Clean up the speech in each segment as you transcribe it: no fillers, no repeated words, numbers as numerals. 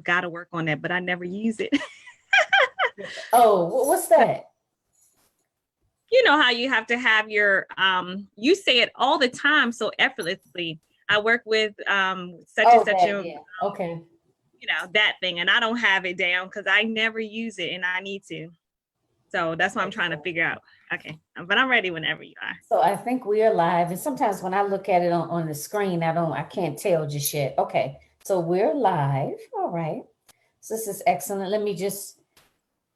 got to work on that, but I never use it. Oh, what's that? You know how you have to have your, you say it all the time so effortlessly. I work with such and such, yeah. Okay. you know, that thing, and I don't have it down because I never use it and I need to. So that's what I'm trying to figure out. Okay, but I'm ready whenever you are. So I think we are live, and sometimes when I look at it on the screen, I can't tell just yet. Okay, so we're live. All right. So this is excellent. Let me just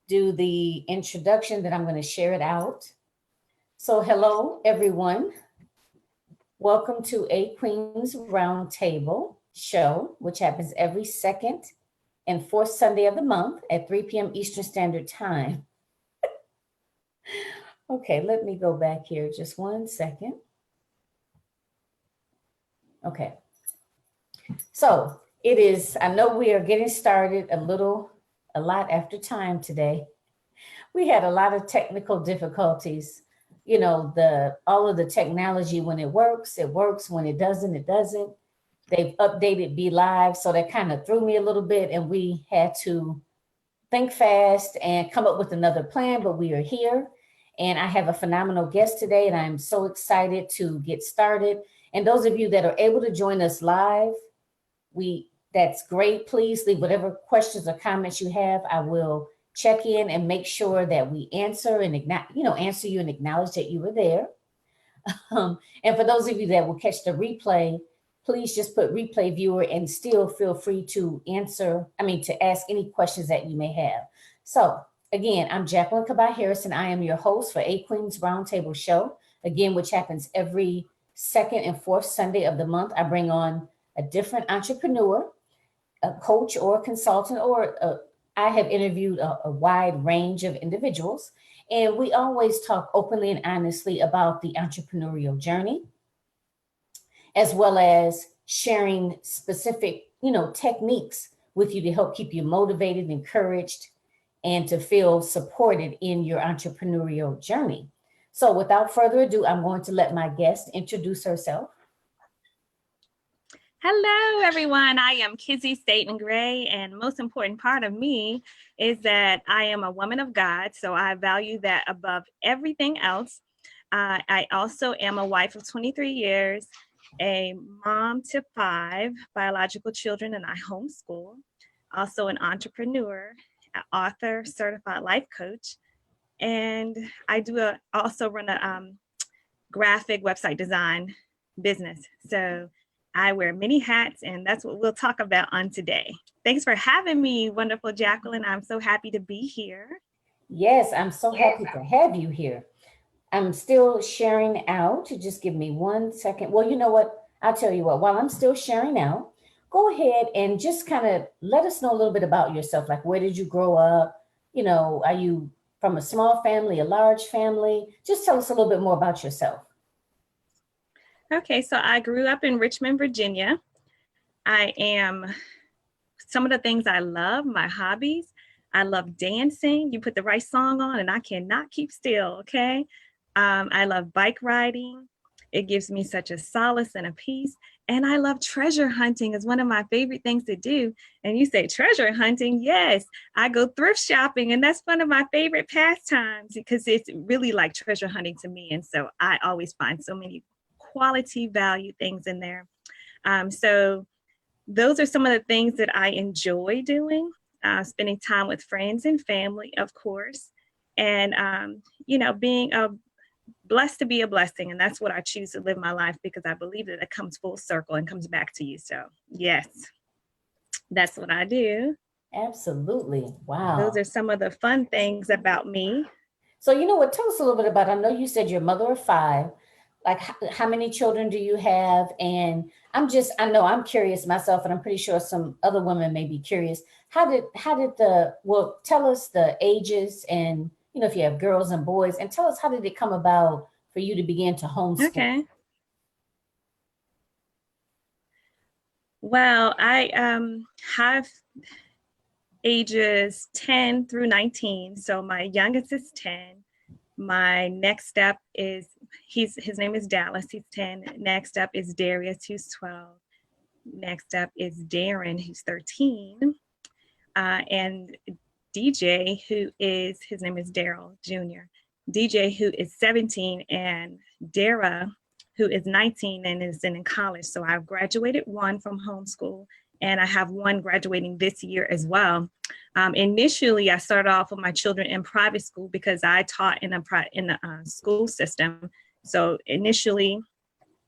do the introduction, then I'm going to share it out. So hello, everyone. Welcome to A Queen's Roundtable show, which happens every second and fourth Sunday of the month at 3 p.m. Eastern Standard Time. Okay, let me go back here just 1 second. Okay. So it is, I know we are getting started a lot after time today. We had a lot of technical difficulties. You know, all of the technology, when it works, when it doesn't, it doesn't. They've updated Be Live, so that kind of threw me a little bit, and we had to think fast and come up with another plan, but we are here. And I have a phenomenal guest today, and I'm so excited to get started. And those of you that are able to join us live, that's great. Please leave whatever questions or comments you have. I will check in and make sure that we answer and answer you and acknowledge that you were there. And for those of you that will catch the replay, please just put replay viewer and still feel free to to ask any questions that you may have. So again, I'm Jacqueline Kabay Harrison. I am your host for A Queen's Roundtable show, again, which happens every second and fourth Sunday of the month. I bring on a different entrepreneur, a coach or a consultant, I have interviewed a wide range of individuals, and we always talk openly and honestly about the entrepreneurial journey, as well as sharing specific, techniques with you to help keep you motivated, encouraged, and to feel supported in your entrepreneurial journey. So without further ado, I'm going to let my guest introduce herself. Hello, everyone. I am Kizzy Staten Gray, and the most important part of me is that I am a woman of God, so I value that above everything else. I also am a wife of 23 years, a mom to 5 biological children, and I homeschool. Also an entrepreneur, an author, certified life coach, and I also run a graphic website design business. So I wear many hats, and that's what we'll talk about on today. Thanks for having me, wonderful Jacqueline. I'm so happy to be here. Yes, I'm so happy to have you here. I'm still sharing out. Just give me 1 second. Well, you know what? I'll tell you what, while I'm still sharing out, go ahead and just kind of let us know a little bit about yourself. Like, where did you grow up? Are you from a small family, a large family? Just tell us a little bit more about yourself. Okay, so I grew up in Richmond, Virginia. Some of the things I love, my hobbies, I love dancing. You put the right song on and I cannot keep still, okay? I love bike riding. It gives me such a solace and a peace. And I love treasure hunting. It's one of my favorite things to do. And you say treasure hunting? Yes, I go thrift shopping, and that's one of my favorite pastimes because it's really like treasure hunting to me. And so I always find so many quality value things in there. So those are some of the things that I enjoy doing, spending time with friends and family, of course, and, being blessed to be a blessing. And that's what I choose to live my life, because I believe that it comes full circle and comes back to you. So yes, that's what I do. Absolutely. Wow. Those are some of the fun things about me. So you know what, tell us a little bit about, I know you said you're a mother of 5. Like, how many children do you have? And I'm curious myself, and I'm pretty sure some other women may be curious. Tell us the ages, and, if you have girls and boys, and tell us, how did it come about for you to begin to homeschool? Okay. Well, I have ages 10 through 19. So my youngest is 10. My next step is, his name is Dallas, he's 10. Next up is Darius, who's 12. Next up is Darren, who's 13. and DJ, his name is Daryl Jr., DJ, who is 17, and Dara, who is 19 and is in college. So I've graduated one from homeschool, and I have one graduating this year as well. Initially, I started off with my children in private school because I taught in the school system. So initially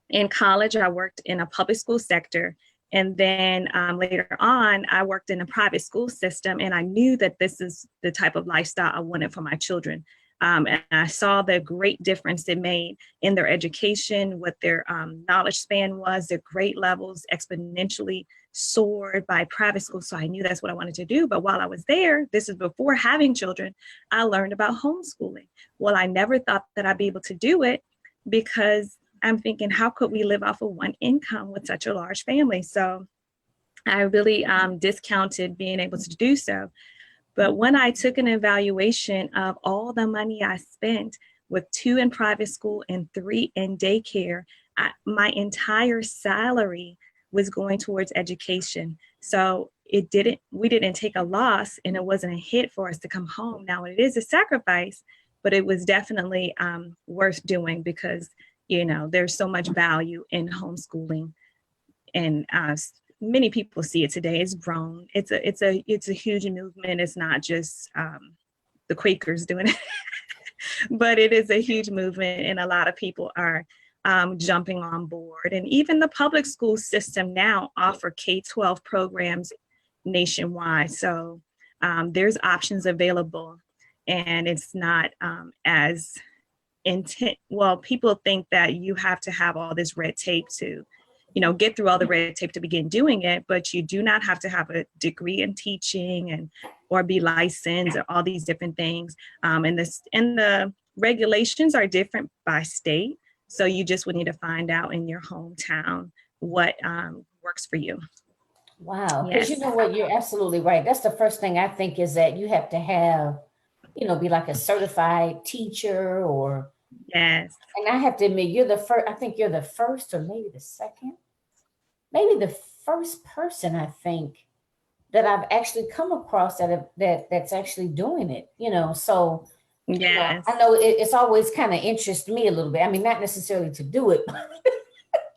in college, I worked in a public school sector. And then later on, I worked in a private school system, and I knew that this is the type of lifestyle I wanted for my children. And I saw the great difference it made in their education, what their knowledge span was, their grade levels exponentially soared by private school. So I knew that's what I wanted to do. But while I was there, this is before having children, I learned about homeschooling. Well, I never thought that I'd be able to do it because I'm thinking, how could we live off of one income with such a large family? So I really discounted being able to do so. But when I took an evaluation of all the money I spent with 2 in private school and 3 in daycare, my entire salary was going towards education. So we didn't take a loss, and it wasn't a hit for us to come home. Now it is a sacrifice, but it was definitely worth doing because, there's so much value in homeschooling, and many people see it today. It's grown. It's a huge movement. It's not just the Quakers doing it, but it is a huge movement, and a lot of people are jumping on board. And even the public school system now offer K-12 programs nationwide. So there's options available, and it's not as intent. Well, people think that you have to have all this red tape to get through all the red tape to begin doing it, but you do not have to have a degree in teaching or be licensed or all these different things. And the regulations are different by state. So you just would need to find out in your hometown what works for you. Wow. Because you know what, you're absolutely right. That's the first thing I think is that you have to have, be like a certified teacher or. Yes. And I have to admit, you're the first, I think you're the first or maybe the second, maybe the first person I think that I've actually come across that's actually doing it, so yes. I know it's always kind of interested me a little bit. I mean, not necessarily to do it, but,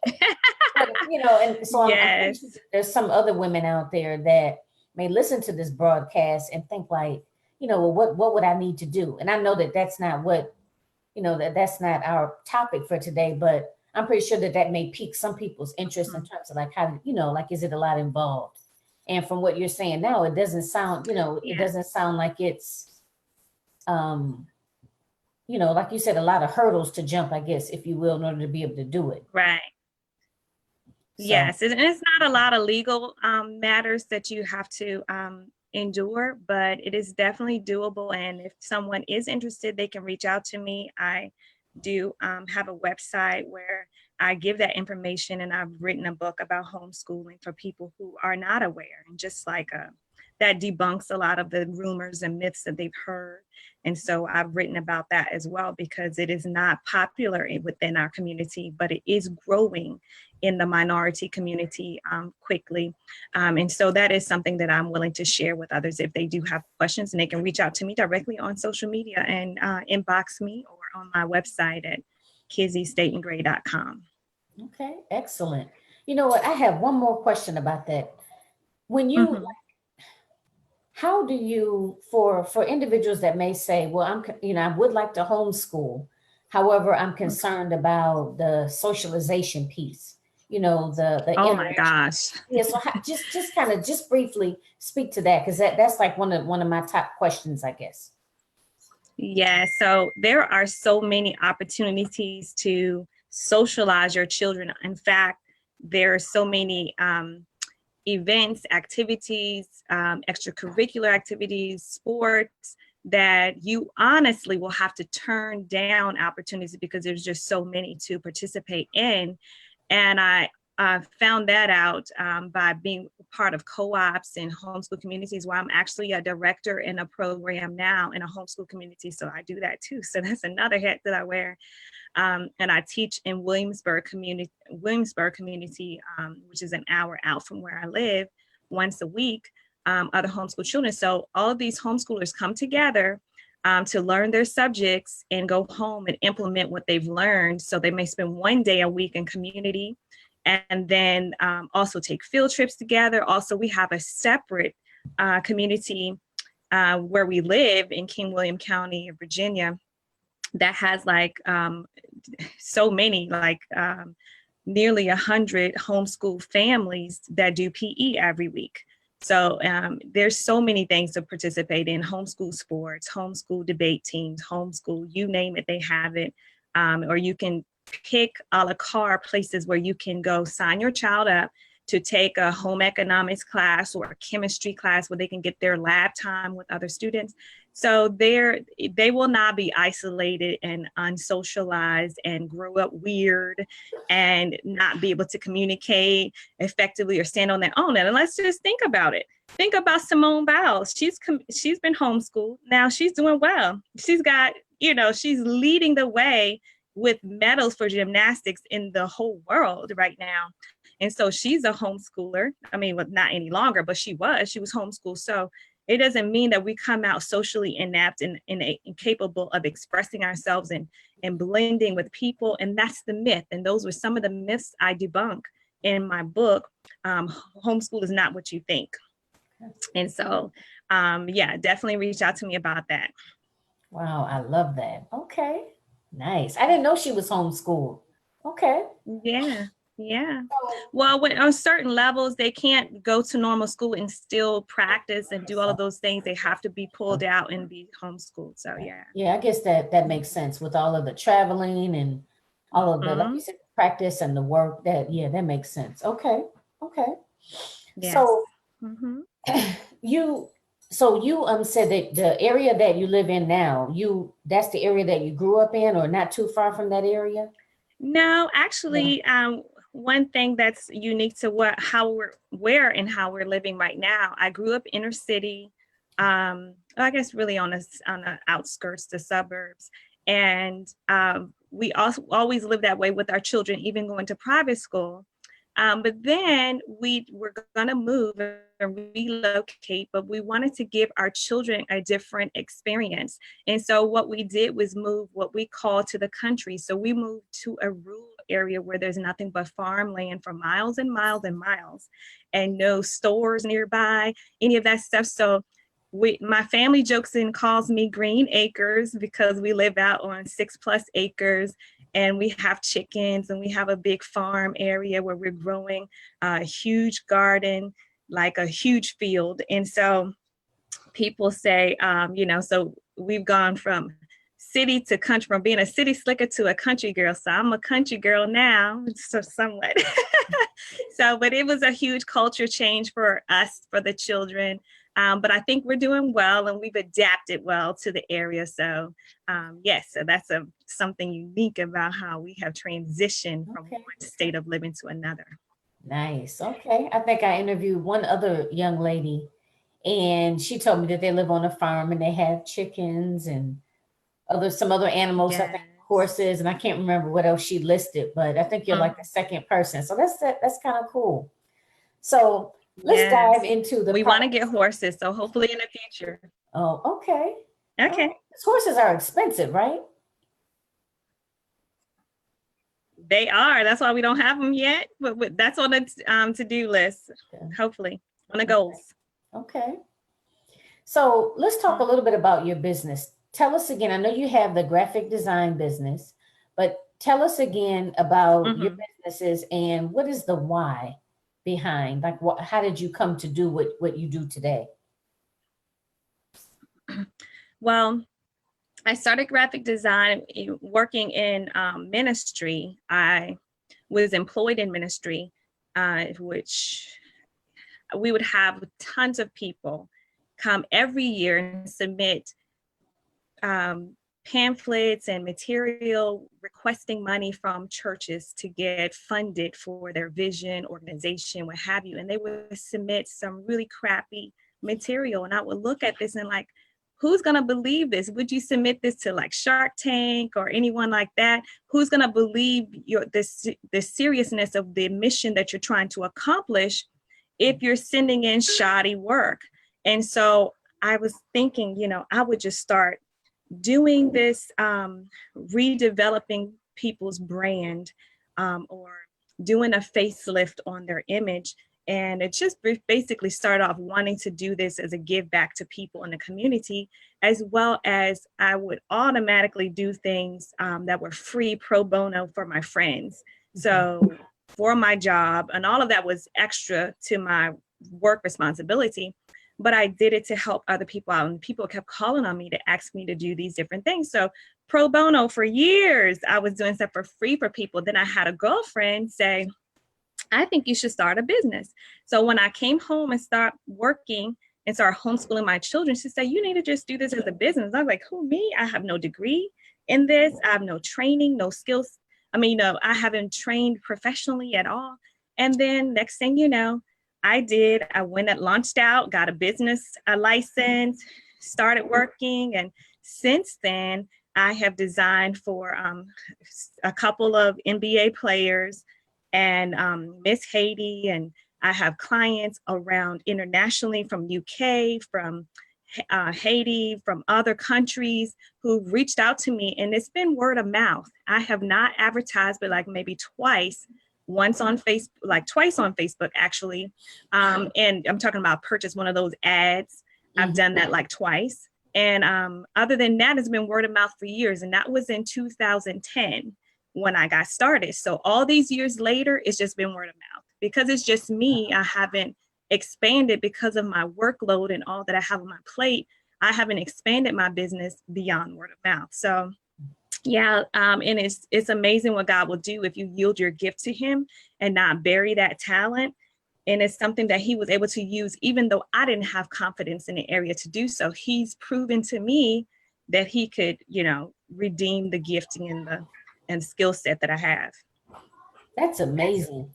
and so I'm sure there's some other women out there that may listen to this broadcast and think like, well, what would I need to do? And I know that that's not what, that's not our topic for today, but I'm pretty sure that may pique some people's interest in terms of like how, like, is it a lot involved? And from what you're saying now, it doesn't sound, it doesn't sound like it's, like you said, a lot of hurdles to jump, I guess, if you will, in order to be able to do it. Right. So. Yes, and it's not a lot of legal matters that you have to endure, but it is definitely doable. And if someone is interested, they can reach out to me. I do have a website where I give that information, and I've written a book about homeschooling for people who are not aware, and just like that debunks a lot of the rumors and myths that they've heard. And so I've written about that as well, because it is not popular within our community, but it is growing in the minority community quickly. And so that is something that I'm willing to share with others if they do have questions, and they can reach out to me directly on social media and inbox me or on my website at KizzyStatenGray.com. Okay, excellent. You know what? I have one more question about that. When you, how do you, for individuals that may say, well, I would like to homeschool. However, I'm concerned about the socialization piece, the oh my gosh. Yeah. So just briefly speak to that, because that's like one of my top questions, I guess. Yeah. So there are so many opportunities to socialize your children. In fact, there are so many events, activities, extracurricular activities, sports, that you honestly will have to turn down opportunities because there's just so many to participate in. And I found that out by being part of co-ops and homeschool communities, where I'm actually a director in a program now in a homeschool community. So I do that too. So that's another hat that I wear. And I teach in Williamsburg community, which is an hour out from where I live, once a week. other homeschool children. So all of these homeschoolers come together to learn their subjects and go home and implement what they've learned. So they may spend one day a week in community, and then also take field trips together. Also, we have a separate community where we live in King William County, Virginia, that has like so many, like nearly 100 homeschool families that do PE every week. So there's so many things to participate in: homeschool sports, homeschool debate teams, homeschool, you name it, they have it. Or you can pick a la carte places where you can go sign your child up to take a home economics class or a chemistry class where they can get their lab time with other students. So they will not be isolated and unsocialized and grow up weird and not be able to communicate effectively or stand on their own. And let's just think about it. Think about Simone Biles. She's been homeschooled. Now she's doing well. She's got, she's leading the way with medals for gymnastics in the whole world right now. And so she's a homeschooler. I mean, well, not any longer, but she was homeschooled. So it doesn't mean that we come out socially inept and incapable of expressing ourselves and blending with people. And that's the myth. And those were some of the myths I debunk in my book, Homeschool is Not What You Think. And so, definitely reach out to me about that. Wow, I love that. Okay, nice. I didn't know she was homeschooled. Okay. Yeah. Well, when on certain levels, they can't go to normal school and still practice and do all of those things. They have to be pulled out and be homeschooled. So, yeah. Yeah, I guess that makes sense with all of the traveling and all of the, like you said, practice and the work that makes sense. Okay. Yes. So you said that the area that you live in now, that's the area that you grew up in, or not too far from that area? No, actually, one thing that's unique to where and how we're living right now. I grew up inner city, I guess really on the outskirts, the suburbs, and we also always lived that way with our children, even going to private school. But then we were going to move and relocate, but we wanted to give our children a different experience. And so what we did was move what we call to the country. So we moved to a rural area where there's nothing but farmland for miles and miles and miles, and no stores nearby, any of that stuff. So my family jokes and calls me Green Acres because we live out on 6+ acres. And we have chickens, and we have a big farm area where we're growing a huge garden, like a huge field. And so people say, so we've gone from city to country, from being a city slicker to a country girl. So I'm a country girl now, so somewhat. But it was a huge culture change for us, for the children. But I think we're doing well, and we've adapted well to the area. So so that's something unique about how we have transitioned from one state of living to another. Nice. Okay. I think I interviewed one other young lady, and she told me that they live on a farm and they have chickens and some other animals, Yes. I think horses, and I can't remember what else she listed, but I think you're like the second person. So that's kind of cool. So let's dive into we want to get horses, so hopefully in the future. Oh, okay. Okay. Horses are expensive, right? They are. That's why we don't have them yet, but that's on the to-do list. Hopefully, on the goals. Okay. So let's talk a little bit about your business. Tell us again. I know you have the graphic design business, but tell us again about your businesses and what is the why behind, like how did you come to do what you do today? Well, I started graphic design working in ministry. I was employed in ministry, which we would have tons of people come every year and submit pamphlets and material requesting money from churches to get funded for their vision, organization, what have you. And they would submit some really crappy material. And I would look at this and like, who's going to believe this? Would you submit this to like Shark Tank or anyone like that? Who's going to believe the seriousness of the mission that you're trying to accomplish if you're sending in shoddy work? And so I was thinking, I would just start doing this, redeveloping people's brand, or doing a facelift on their image. And it just basically started off wanting to do this as a give back to people in the community, as well as I would automatically do things that were free pro bono for my friends. So for my job, and all of that was extra to my work responsibility, but I did it to help other people out. And people kept calling on me to ask me to do these different things. So pro bono for years, I was doing stuff for free for people. Then I had a girlfriend say, I think you should start a business. So when I came home and start working and start homeschooling my children, she said, you need to just do this as a business. I was like, who, me? I have no degree in this. I have no training, no skills. I mean, I haven't trained professionally at all. And then next thing you know, I went and launched out, got a business license, started working. And since then, I have designed for a couple of NBA players and Miss Haiti. And I have clients around internationally from UK, from Haiti, from other countries who've reached out to me. And it's been word of mouth. I have not advertised, but like maybe twice. Once on Facebook, like twice on Facebook, actually. And I'm talking about purchase one of those ads. I've done that like twice. And other than that, it's been word of mouth for years. And that was in 2010 when I got started. So all these years later, it's just been word of mouth. Because it's just me, I haven't expanded because of my workload and all that I have on my plate. I haven't expanded my business beyond word of mouth. So yeah, and it's amazing what God will do if you yield your gift to him and not bury that talent. And it's something that he was able to use, even though I didn't have confidence in the area to do so. He's proven to me that he could, redeem the gifting and skill set that I have. That's amazing.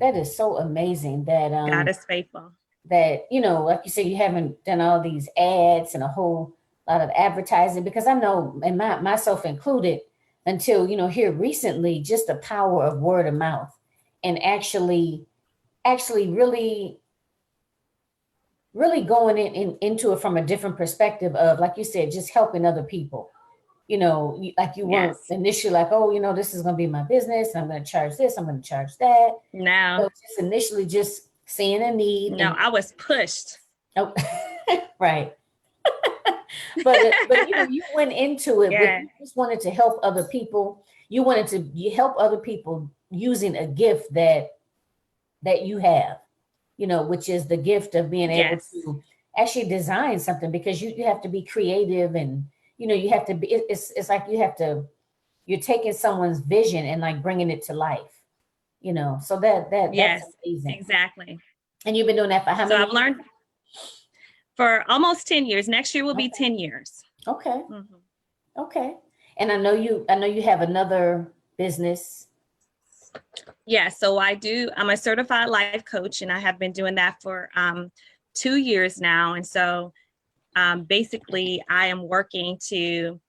That is so amazing that God is faithful. That, like you said, you haven't done all these ads and a whole lot of advertising, because I know, and myself included, until, here recently, just the power of word of mouth and actually really going into it from a different perspective of, like you said, just helping other people. Like you weren't initially like, oh, this is going to be my business. I'm going to charge this. I'm going to charge that. No. So just initially just seeing a need. No, I was pushed. Oh, right. but you went into it with, you just wanted to help other people. You wanted to help other people using a gift that you have, which is the gift of being able to actually design something, because you have to be creative, and you have to be, it's like you're taking someone's vision and like bringing it to life, so that's amazing. Exactly. And you've been doing that for how many years? I've learned for almost 10 years. Next year will be 10 years. Okay. Okay. And I know you have another business. Yeah, so I'm a certified life coach, and I have been doing that for 2 years now. And so basically I am working to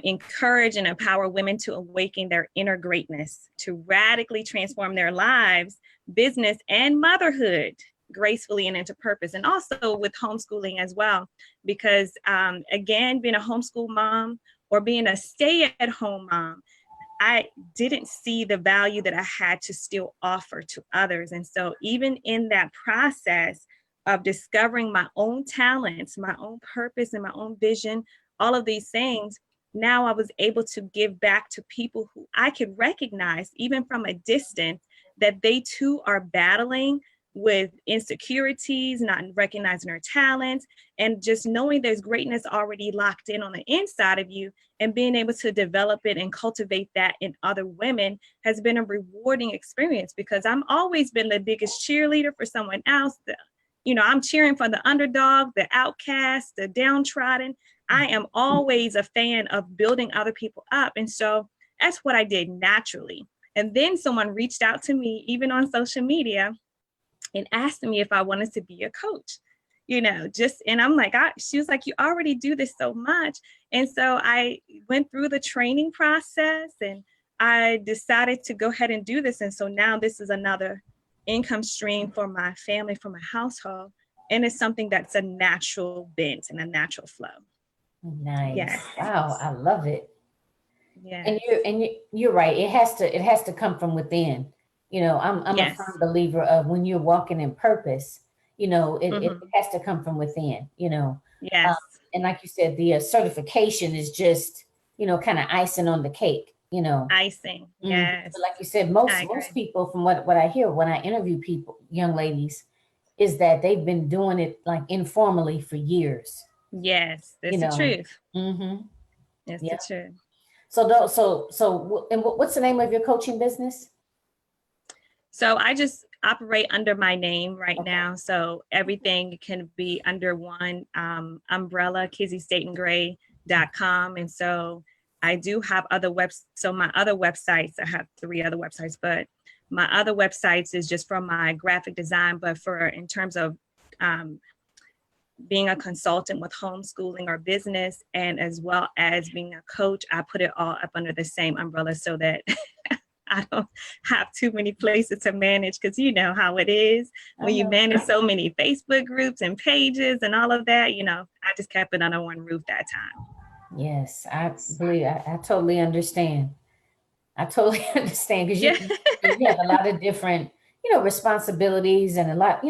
encourage and empower women to awaken their inner greatness, to radically transform their lives, business, and motherhood gracefully and into purpose. And also with homeschooling as well, because again, being a homeschool mom or being a stay-at-home mom, I didn't see the value that I had to still offer to others. And so even in that process of discovering my own talents, my own purpose, and my own vision, all of these things, now I was able to give back to people who I could recognize, even from a distance, that they too are battling with insecurities, not recognizing their talents, and just knowing there's greatness already locked in on the inside of you, and being able to develop it and cultivate that in other women has been a rewarding experience, because I'm always been the biggest cheerleader for someone else. I'm cheering for the underdog, the outcast, the downtrodden. I am always a fan of building other people up. And so that's what I did naturally. And then someone reached out to me, even on social media, and asked me if I wanted to be a coach, and I'm like, she was like, you already do this so much. And so I went through the training process, and I decided to go ahead and do this. And so now this is another income stream for my family, for my household. And it's something that's a natural bent and a natural flow. Nice. Yes. Wow, I love it. Yes. And you're right. It has to come from within. I'm a Yes. firm believer of when you're walking in purpose, it Mm-hmm. has to come from within. Um, Yes. and like you said, the certification is just, kind of icing on the cake. Icing. But Yes. like you said, I most agree. people, from what I hear when I interview people, young ladies, is that they've been doing it like informally for years. Yes. You That's the know. truth. Mm-hmm. It's the Yeah. truth. And what's the name of your coaching business? So I just operate under my name right Okay. now. So everything can be under one umbrella, KizzyStatenGray.com. And so I do have other so my other websites, I have 3 other websites, but my other websites is just for my graphic design, but for in terms of um, being a consultant with homeschooling or business, and as well as being a coach, I put it all up under the same umbrella so that I don't have too many places to manage, because you know how it is I when you know. manage so many Facebook groups and pages and all of that. I just kept it under one roof that time. Yes, I believe I totally understand. I totally understand because Yeah. you have a lot of different, responsibilities and a lot,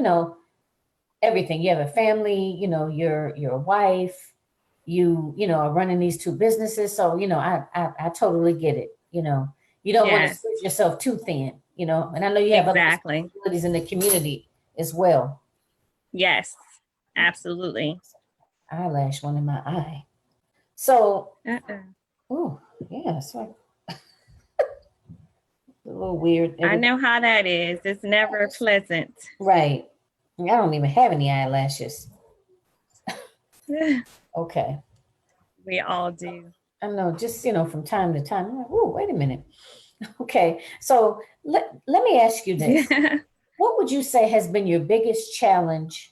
everything. You have a family, you're a wife, are running these 2 businesses. So, I totally get it. You don't want to Yes, spread yourself too thin. And I know you have other exactly. responsibilities in the community as well. Yes, absolutely. Eyelash one in my eye. So, Uh-uh. oh, yeah, so a little weird. I Everybody, know how that is. It's never pleasant. right. I don't even have any eyelashes. Okay. We all do. I know, just, from time to time, I'm like, oh, wait a minute. Okay. So let me ask you this. What would you say has been your biggest challenge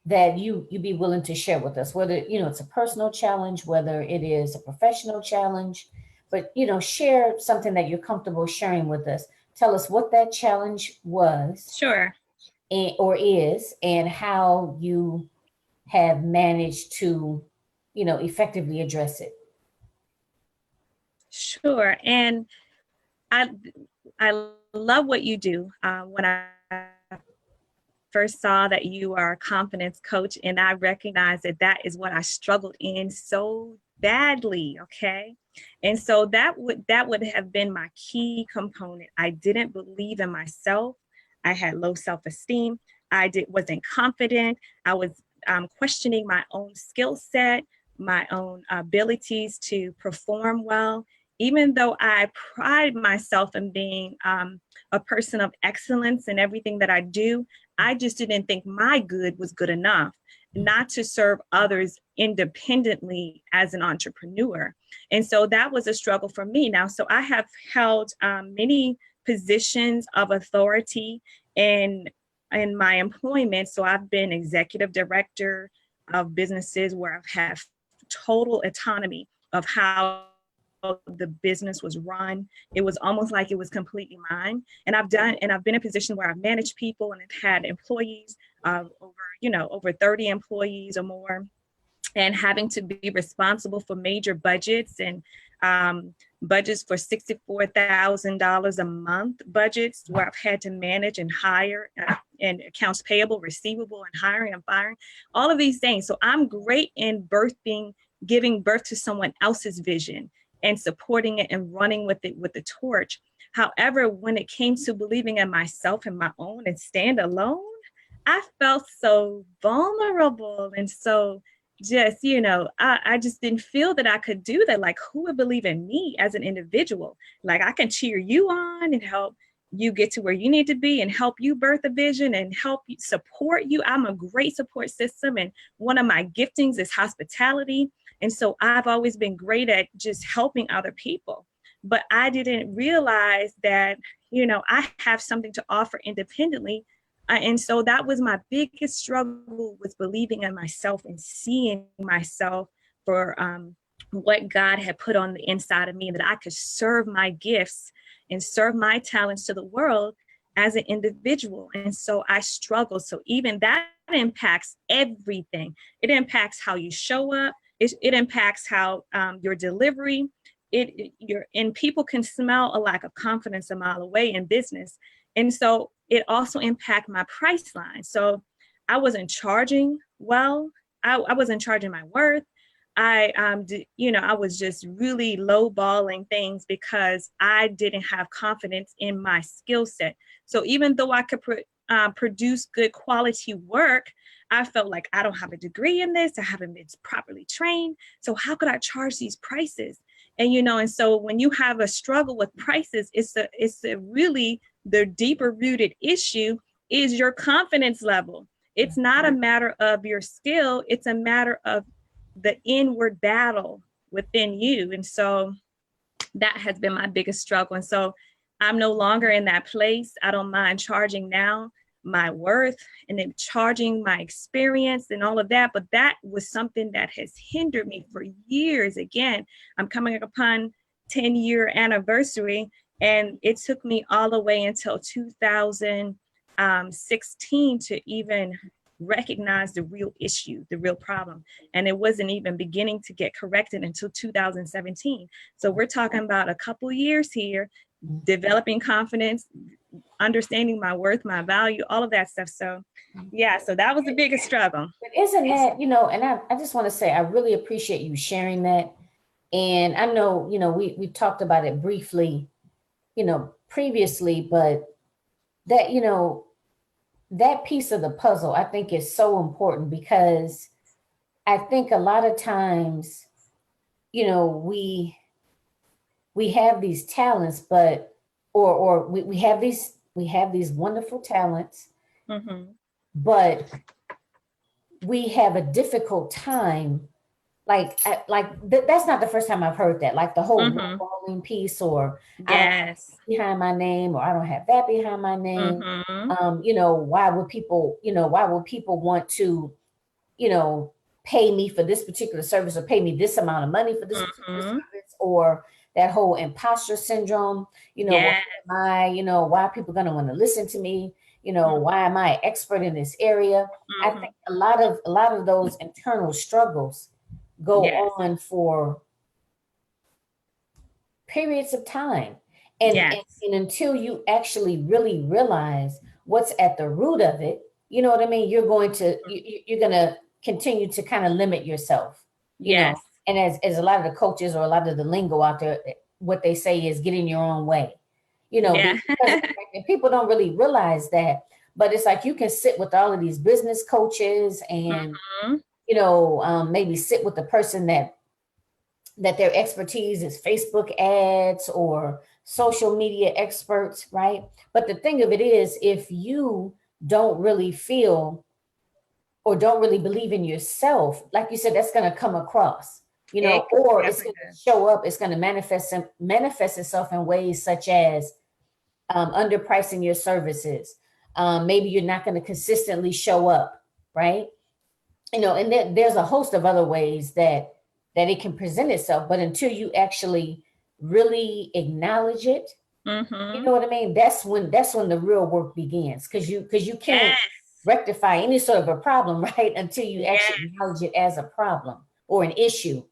that you be willing to share with us? Whether, it's a personal challenge, whether it is a professional challenge, but, share something that you're comfortable sharing with us. Tell us what that challenge was Sure. or is, and how you have managed to, effectively address it. Sure. And I I love what you do. When I first saw that you are a confidence coach, and I recognize that that is what I struggled in so badly. Okay. And so that would have been my key component. I didn't believe in myself. I had low self-esteem. Wasn't confident. I was questioning my own skill set, my own abilities to perform well, even though I pride myself in being a person of excellence in everything that I do. I just didn't think my good was good enough, not to serve others independently as an entrepreneur. And so that was a struggle for me. Now, so I have held many positions of authority in my employment. So I've been executive director of businesses where I've had total autonomy of how the business was run. It was almost like it was completely mine. And I've been in a position where I've managed people and have had employees, over 30 employees or more, and having to be responsible for major budgets and budgets for $64,000 a month budgets, where I've had to manage and hire and accounts payable, receivable, and hiring and firing, all of these things. So I'm great in giving birth to someone else's vision and supporting it and running with it with the torch. However, when it came to believing in myself and my own and stand alone, I felt so vulnerable and so just, I just didn't feel that I could do that. Like, who would believe in me as an individual? Like, I can cheer you on and help you get to where you need to be and help you birth a vision and help you support you. I'm a great support system. And one of my giftings is hospitality. And so I've always been great at just helping other people. But I didn't realize that, I have something to offer independently. And so that was my biggest struggle, was believing in myself and seeing myself for what God had put on the inside of me, that I could serve my gifts and serve my talents to the world as an individual. And so I struggled. So even that impacts everything. It impacts how you show up. It impacts how your delivery, and people can smell a lack of confidence a mile away in business. And so it also impacted my price line. So I wasn't charging well. I wasn't charging my worth. I was just really lowballing things because I didn't have confidence in my skill set. So even though I could produce good quality work, I felt like I don't have a degree in this. I haven't been properly trained. So how could I charge these prices? And so when you have a struggle with prices, it's a really the deeper rooted issue is your confidence level. It's not a matter of your skill. It's a matter of the inward battle within you. And so that has been my biggest struggle. And so I'm no longer in that place. I don't mind charging now my worth and then charging my experience and all of that. But that was something that has hindered me for years. Again, I'm coming upon 10-year anniversary, and it took me all the way until 2016 to even recognize the real issue, the real problem. And it wasn't even beginning to get corrected until 2017. So we're talking about a couple years here, developing confidence, understanding my worth, my value, all of that stuff. So yeah, so that was the biggest struggle. But isn't that, and I just want to say, I really appreciate you sharing that. And I know, we talked about it briefly, previously, but that, that piece of the puzzle, I think is so important, because I think a lot of times, we have these talents, but, or we have these wonderful talents, Mm-hmm. but we have a difficult time. That's not the first time I've heard that, like the whole lowballing piece, or Yes. I don't have behind my name, or I don't have that behind my name. Why would people want to, pay me for this particular service, or pay me this amount of money for this particular service, or that whole imposter syndrome, Yes. why are people going to want to listen to me? Why am I an expert in this area? I think a lot of those internal struggles go on for periods of time. And until you actually really realize what's at the root of it, you know what I mean? You're going to continue to kind of limit yourself, know. And as a lot of the coaches, or a lot of the lingo out there, what they say is get in your own way, because people don't really realize that. But it's like you can sit with all of these business coaches and, maybe sit with the person that their expertise is Facebook ads or social media experts, right? But the thing of it is, if you don't really feel or don't really believe in yourself, like you said, that's going to come across, or it's going to show up, it's going to manifest itself in ways such as underpricing your services. Maybe you're not going to consistently show up, right? And there's a host of other ways that it can present itself. But until you actually really acknowledge it, you know what I mean? That's when the real work begins, because you can't rectify any sort of a problem, right, until you actually acknowledge it as a problem or an issue.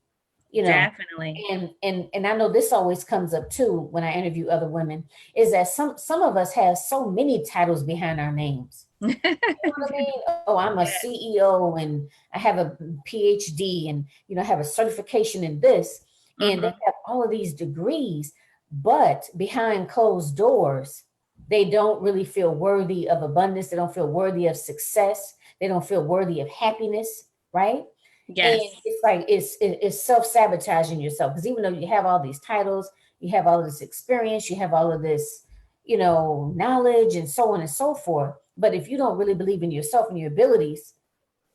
Definitely. And I know this always comes up too when I interview other women, is that some of us have so many titles behind our names. You know what I mean? Oh, I'm a CEO, and I have a PhD, and I have a certification in this, and they have all of these degrees, but behind closed doors, they don't really feel worthy of abundance. They don't feel worthy of success. They don't feel worthy of happiness, right? Yes. And it's like it's self-sabotaging yourself, because even though you have all these titles, you have all of this experience, you have all of this, knowledge, and so on and so forth. But if you don't really believe in yourself and your abilities,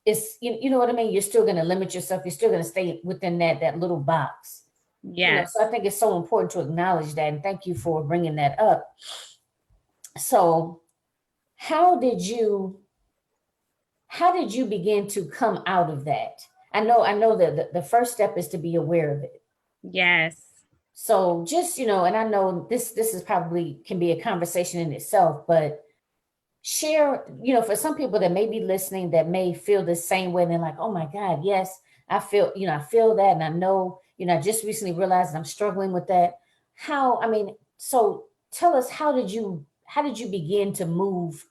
it's you know what I mean. You're still going to limit yourself. You're still going to stay within that little box. Yes. So I think it's so important to acknowledge that, and thank you for bringing that up. So, how did you begin to come out of that? I know that the first step is to be aware of it. Yes. So just, and I know this is probably can be a conversation in itself, but share, for some people that may be listening that may feel the same way. They're like, oh my God, yes, I feel that. And I know, I just recently realized I'm struggling with that. So tell us, how did you begin to move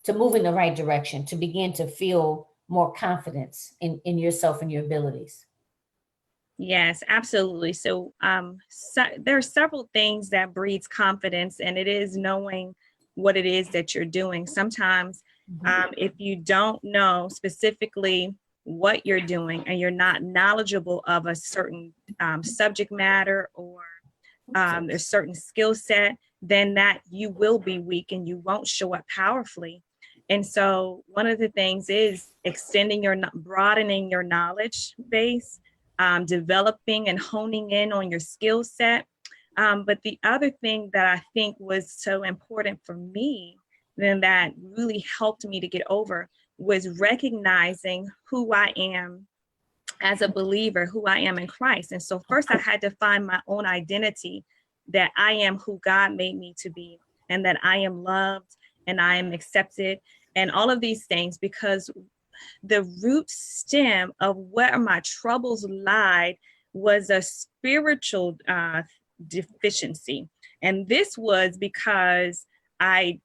in the right direction, to begin to feel more confidence in yourself and your abilities? Yes, absolutely. So there are several things that breeds confidence, and it is knowing what it is that you're doing. Sometimes, Mhm. if you don't know specifically what you're doing and you're not knowledgeable of a certain subject matter or a certain skill set, then that you will be weak and you won't show up powerfully. And so one of the things is broadening your knowledge base, developing and honing in on your skill set. But the other thing that I think was so important for me, then that really helped me to get over, was recognizing who I am as a believer, who I am in Christ. And so first I had to find my own identity, that I am who God made me to be, and that I am loved and I am accepted and all of these things, because the root stem of where my troubles lied was a spiritual deficiency. And this was because I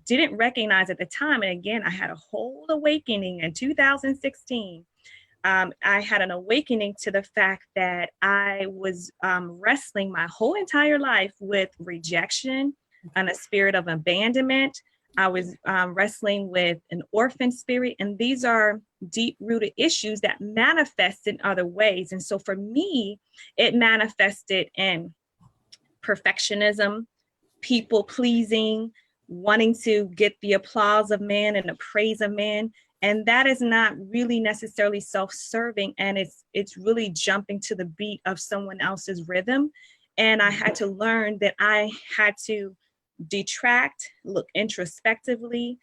didn't recognize at the time. And again, I had a whole awakening in 2016. I had an awakening to the fact that I was wrestling my whole entire life with rejection and a spirit of abandonment. I was wrestling with an orphan spirit, and these are deep rooted issues that manifest in other ways. And so for me, it manifested in perfectionism, people pleasing, wanting to get the applause of man and the praise of man. And that is not really necessarily self-serving. And it's really jumping to the beat of someone else's rhythm. And I had to learn that I had to detract, look introspectively,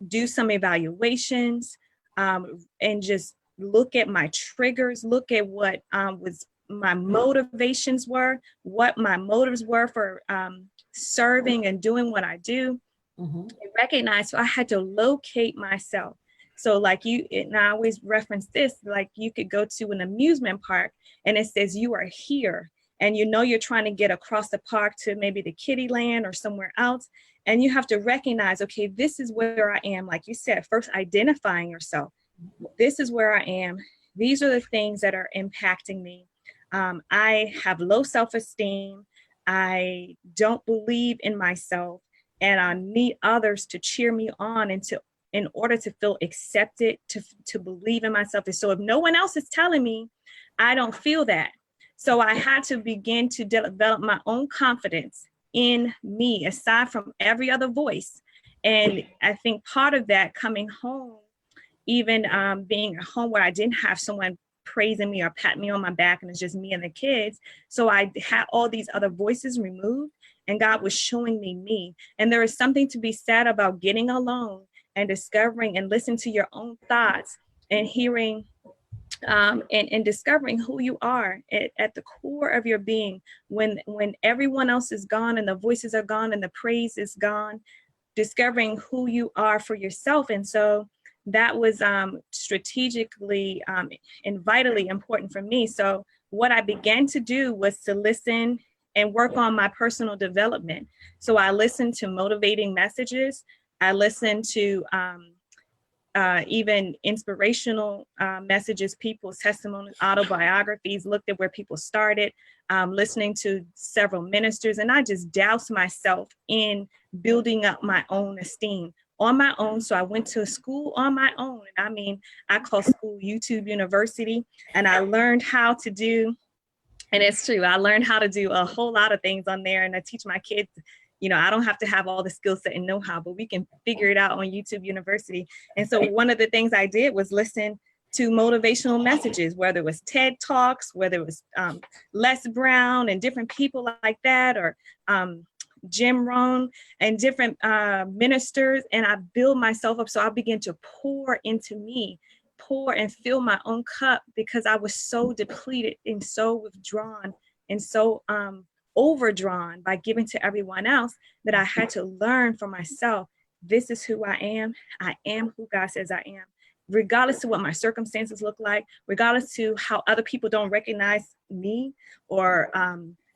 do some evaluations, and just look at my triggers, look at what was my motivations were, what my motives were for serving and doing what I do, Mhm. and recognize. So I had to locate myself. So like and I always reference this, like you could go to an amusement park and it says you are here. And you're trying to get across the park to maybe the kiddie land or somewhere else. And you have to recognize, okay, this is where I am. Like you said, first identifying yourself. This is where I am. These are the things that are impacting me. I have low self-esteem. I don't believe in myself, and I need others to cheer me on and in order to feel accepted, to believe in myself. And so if no one else is telling me, I don't feel that. So I had to begin to develop my own confidence in me, aside from every other voice. And I think part of that, coming home, even being at home where I didn't have someone praising me or pat me on my back and it's just me and the kids. So I had all these other voices removed, and God was showing me. And there is something to be said about getting alone and discovering and listening to your own thoughts and hearing and discovering who you are at the core of your being, when everyone else is gone and the voices are gone and the praise is gone, discovering who you are for yourself. And so that was strategically and vitally important for me. So what I began to do was to listen and work on my personal development. So I listened to motivating messages. I listened to even inspirational messages, people's testimonies, autobiographies, looked at where people started, listening to several ministers, and I just doused myself in building up my own esteem on my own. So I went to school on my own. And I mean, I call school YouTube University, and I learned how to do, and it's true, I learned how to do a whole lot of things on there, and I teach my kids. I don't have to have all the skill set and know-how, but we can figure it out on YouTube University. And so one of the things I did was listen to motivational messages, whether it was TED Talks, whether it was Les Brown and different people like that, or Jim Rohn and different ministers. And I build myself up. So I began to pour into me, pour and fill my own cup, because I was so depleted and so withdrawn and so overdrawn by giving to everyone else, that I had to learn for myself, this is who I am. I am who God says I am, regardless to what my circumstances look like, regardless to how other people don't recognize me, or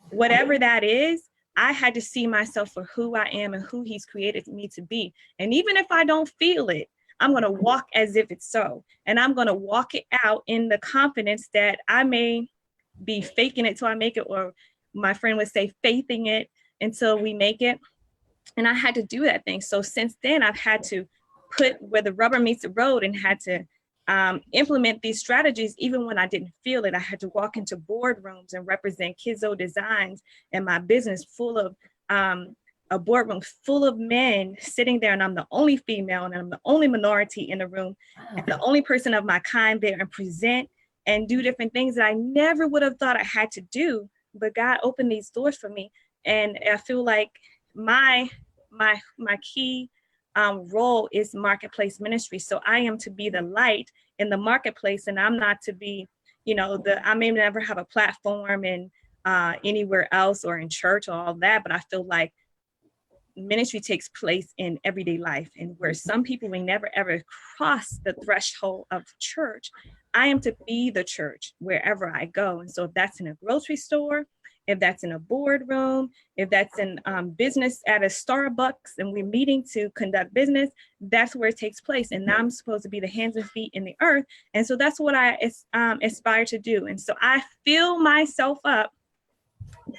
whatever that is. I had to see myself for who I am and who he's created me to be. And even if I don't feel it, I'm going to walk as if it's so. And I'm going to walk it out in the confidence that I may be faking it till I make it, or my friend would say, faithing it until we make it. And I had to do that thing. So since then, I've had to put where the rubber meets the road, and had to implement these strategies. Even when I didn't feel it, I had to walk into boardrooms and represent Kizzo Designs and my business full of a boardroom full of men sitting there, and I'm the only female, and I'm the only minority in the room, and the only person of my kind there, and present and do different things that I never would have thought I had to do. But God opened these doors for me. And I feel like my key role is marketplace ministry. So I am to be the light in the marketplace, and I'm not to be, I may never have a platform in anywhere else or in church or all that, but I feel like ministry takes place in everyday life, and where some people may never ever cross the threshold of church, I am to be the church wherever I go. And so if that's in a grocery store, if that's in a boardroom, if that's in business at a Starbucks and we're meeting to conduct business, that's where it takes place. And now I'm supposed to be the hands and feet in the earth. And so that's what I aspire to do. And so I fill myself up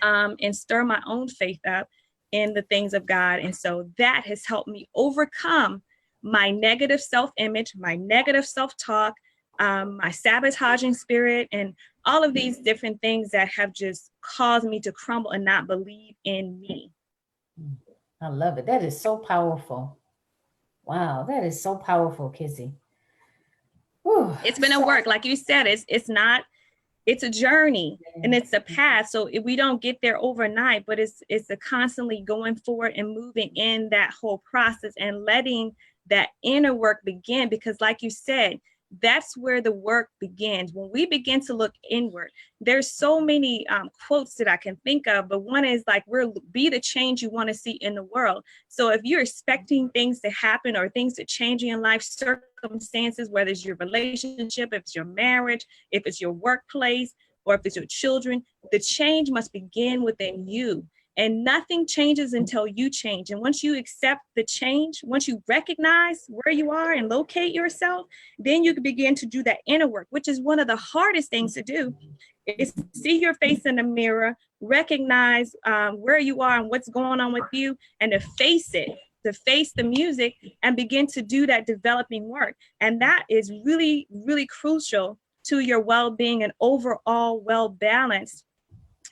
and stir my own faith up in the things of God. And so that has helped me overcome my negative self-image, my negative self-talk, my sabotaging spirit, and all of these different things that have just caused me to crumble and not believe in me. I love it. That is so powerful. Wow, that is so powerful, Kizzy. Whew. It's been a work, like you said. It's a journey, and it's a path. So we don't get there overnight, but it's a constantly going forward and moving in that whole process and letting that inner work begin. Because like you said, that's where the work begins. When we begin to look inward, there's so many quotes that I can think of, but one is like, be the change you want to see in the world. So if you're expecting things to happen or things to change in life, circumstances, whether it's your relationship, if it's your marriage, if it's your workplace, or if it's your children, the change must begin within you. And nothing changes until you change. And once you accept the change, once you recognize where you are and locate yourself, then you can begin to do that inner work, which is one of the hardest things to do, is see your face in the mirror, recognize where you are and what's going on with you, and to face it, to face the music and begin to do that developing work. And that is really, really crucial to your well-being and overall well-balanced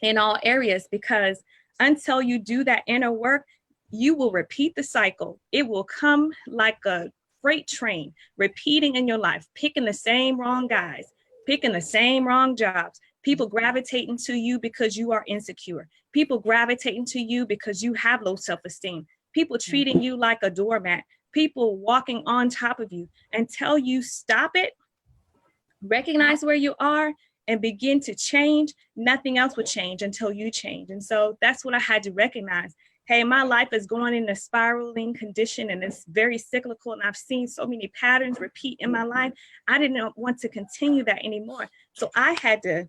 in all areas, because until you do that inner work, you will repeat the cycle. It will come like a freight train, repeating in your life, picking the same wrong guys, picking the same wrong jobs, people gravitating to you because you are insecure, people gravitating to you because you have low self-esteem, people treating you like a doormat, people walking on top of you. Until you stop it, recognize where you are, and begin to change, nothing else would change until you change. And so that's what I had to recognize. Hey, my life is going in a spiraling condition, and it's very cyclical, and I've seen so many patterns repeat in my life. I didn't want to continue that anymore. So I had to,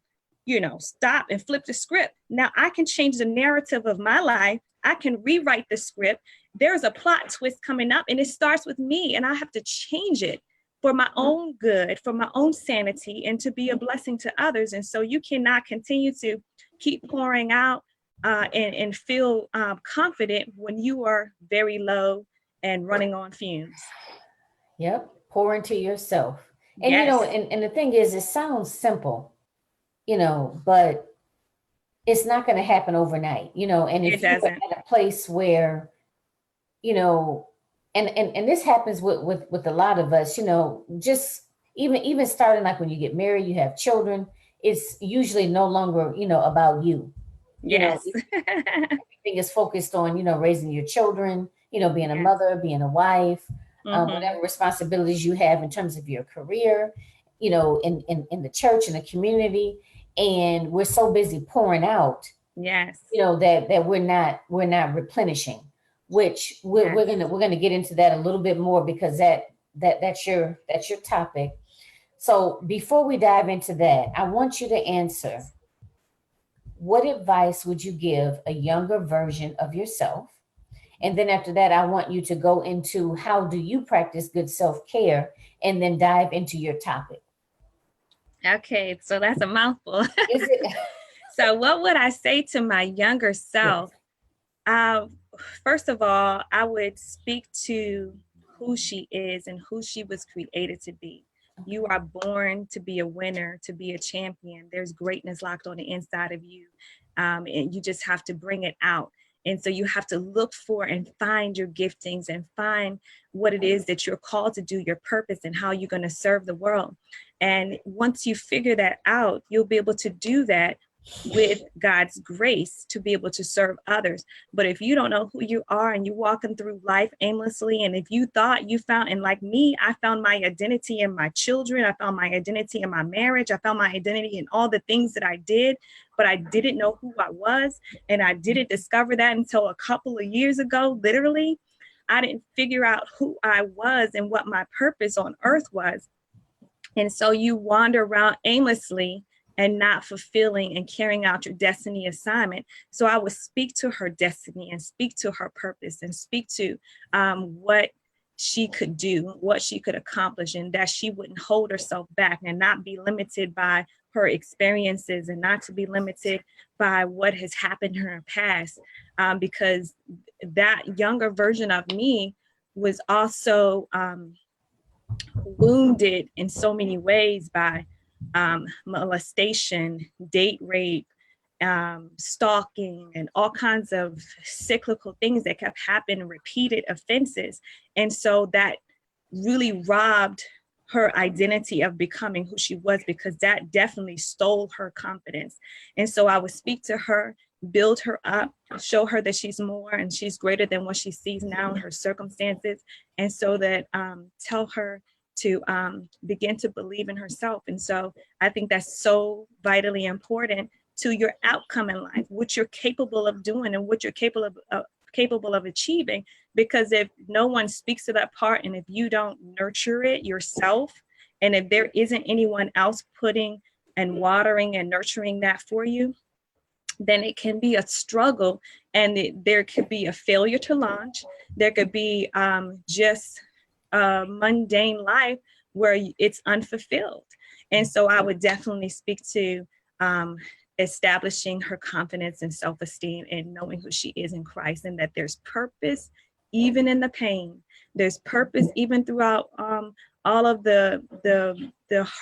stop and flip the script. Now I can change the narrative of my life. I can rewrite the script. There's a plot twist coming up, and it starts with me, and I have to change it for my own good, for my own sanity, and to be a blessing to others. And so you cannot continue to keep pouring out and feel confident when you are very low and running on fumes. Yep. Pour into yourself. And, yes. And the thing is, it sounds simple, but it's not going to happen overnight, and if you're at a place where, and this happens with a lot of us, just even starting like when you get married, you have children, it's usually no longer, about you. Yes. Everything is focused on, raising your children, being a mother, being a wife, whatever responsibilities you have in terms of your career, in the church, in the community. And we're so busy pouring out, yes, that we're not replenishing. which we're gonna get into that a little bit more, because that's your topic. So before we dive into that, I want you to answer, what advice would you give a younger version of yourself? And then after that, I want you to go into, how do you practice good self-care, and then dive into your topic. Okay, so that's a mouthful. Is it? So what would I say to my younger self? Yes. First of all, I would speak to who she is and who she was created to be. You are born to be a winner, to be a champion. There's greatness locked on the inside of you, and you just have to bring it out. And so you have to look for and find your giftings and find what it is that you're called to do, your purpose, and how you're going to serve the world. And once you figure that out, you'll be able to do that with God's grace to be able to serve others. But if you don't know who you are and you're walking through life aimlessly, and if you thought you found, and like me, I found my identity in my children, I found my identity in my marriage, I found my identity in all the things that I did, but I didn't know who I was. And I didn't discover that until a couple of years ago, literally. I didn't figure out who I was and what my purpose on earth was. And so you wander around aimlessly and not fulfilling and carrying out your destiny assignment. So I would speak to her destiny and speak to her purpose and speak to what she could do, what she could accomplish, and that she wouldn't hold herself back and not be limited by her experiences, and not to be limited by what has happened in her past, because that younger version of me was also wounded in so many ways by molestation, date rape, stalking, and all kinds of cyclical things that kept happening, repeated offenses. And so that really robbed her identity of becoming who she was, because that definitely stole her confidence. And so I would speak to her, build her up, show her that she's more and she's greater than what she sees now in her circumstances. And so that tell her to begin to believe in herself. And so I think that's so vitally important to your outcome in life, what you're capable of doing and what you're capable of achieving. Because if no one speaks to that part, and if you don't nurture it yourself, and if there isn't anyone else putting and watering and nurturing that for you, then it can be a struggle, and there could be a failure to launch. There could be just a mundane life where it's unfulfilled. And so I would definitely speak to establishing her confidence and self-esteem, and knowing who she is in Christ, and that there's purpose even in the pain. There's purpose even throughout all of the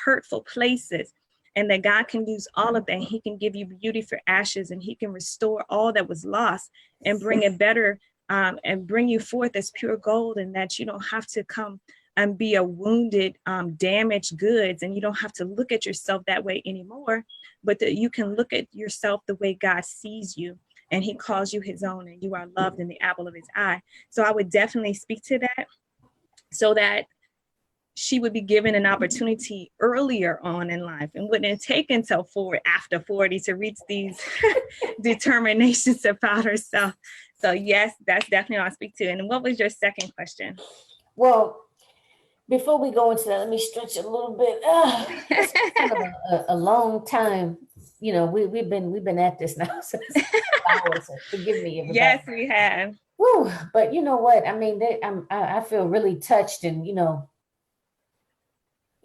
hurtful places, and that God can use all of that. He can give you beauty for ashes, and he can restore all that was lost and bring it better, and bring you forth as pure gold, and that you don't have to come and be a wounded, damaged goods, and you don't have to look at yourself that way anymore, but that you can look at yourself the way God sees you, and he calls you his own, and you are loved in the apple of his eye. So I would definitely speak to that, so that she would be given an opportunity earlier on in life, and wouldn't take until after 40 to reach these determinations about herself. So yes, that's definitely what I speak to. And what was your second question? Well, before we go into that, let me stretch a little bit. It's kind of a long time. You know, we've been at this now since hours. So forgive me, everybody. Yes, we have. Whew, but you know what? I mean, I feel really touched, and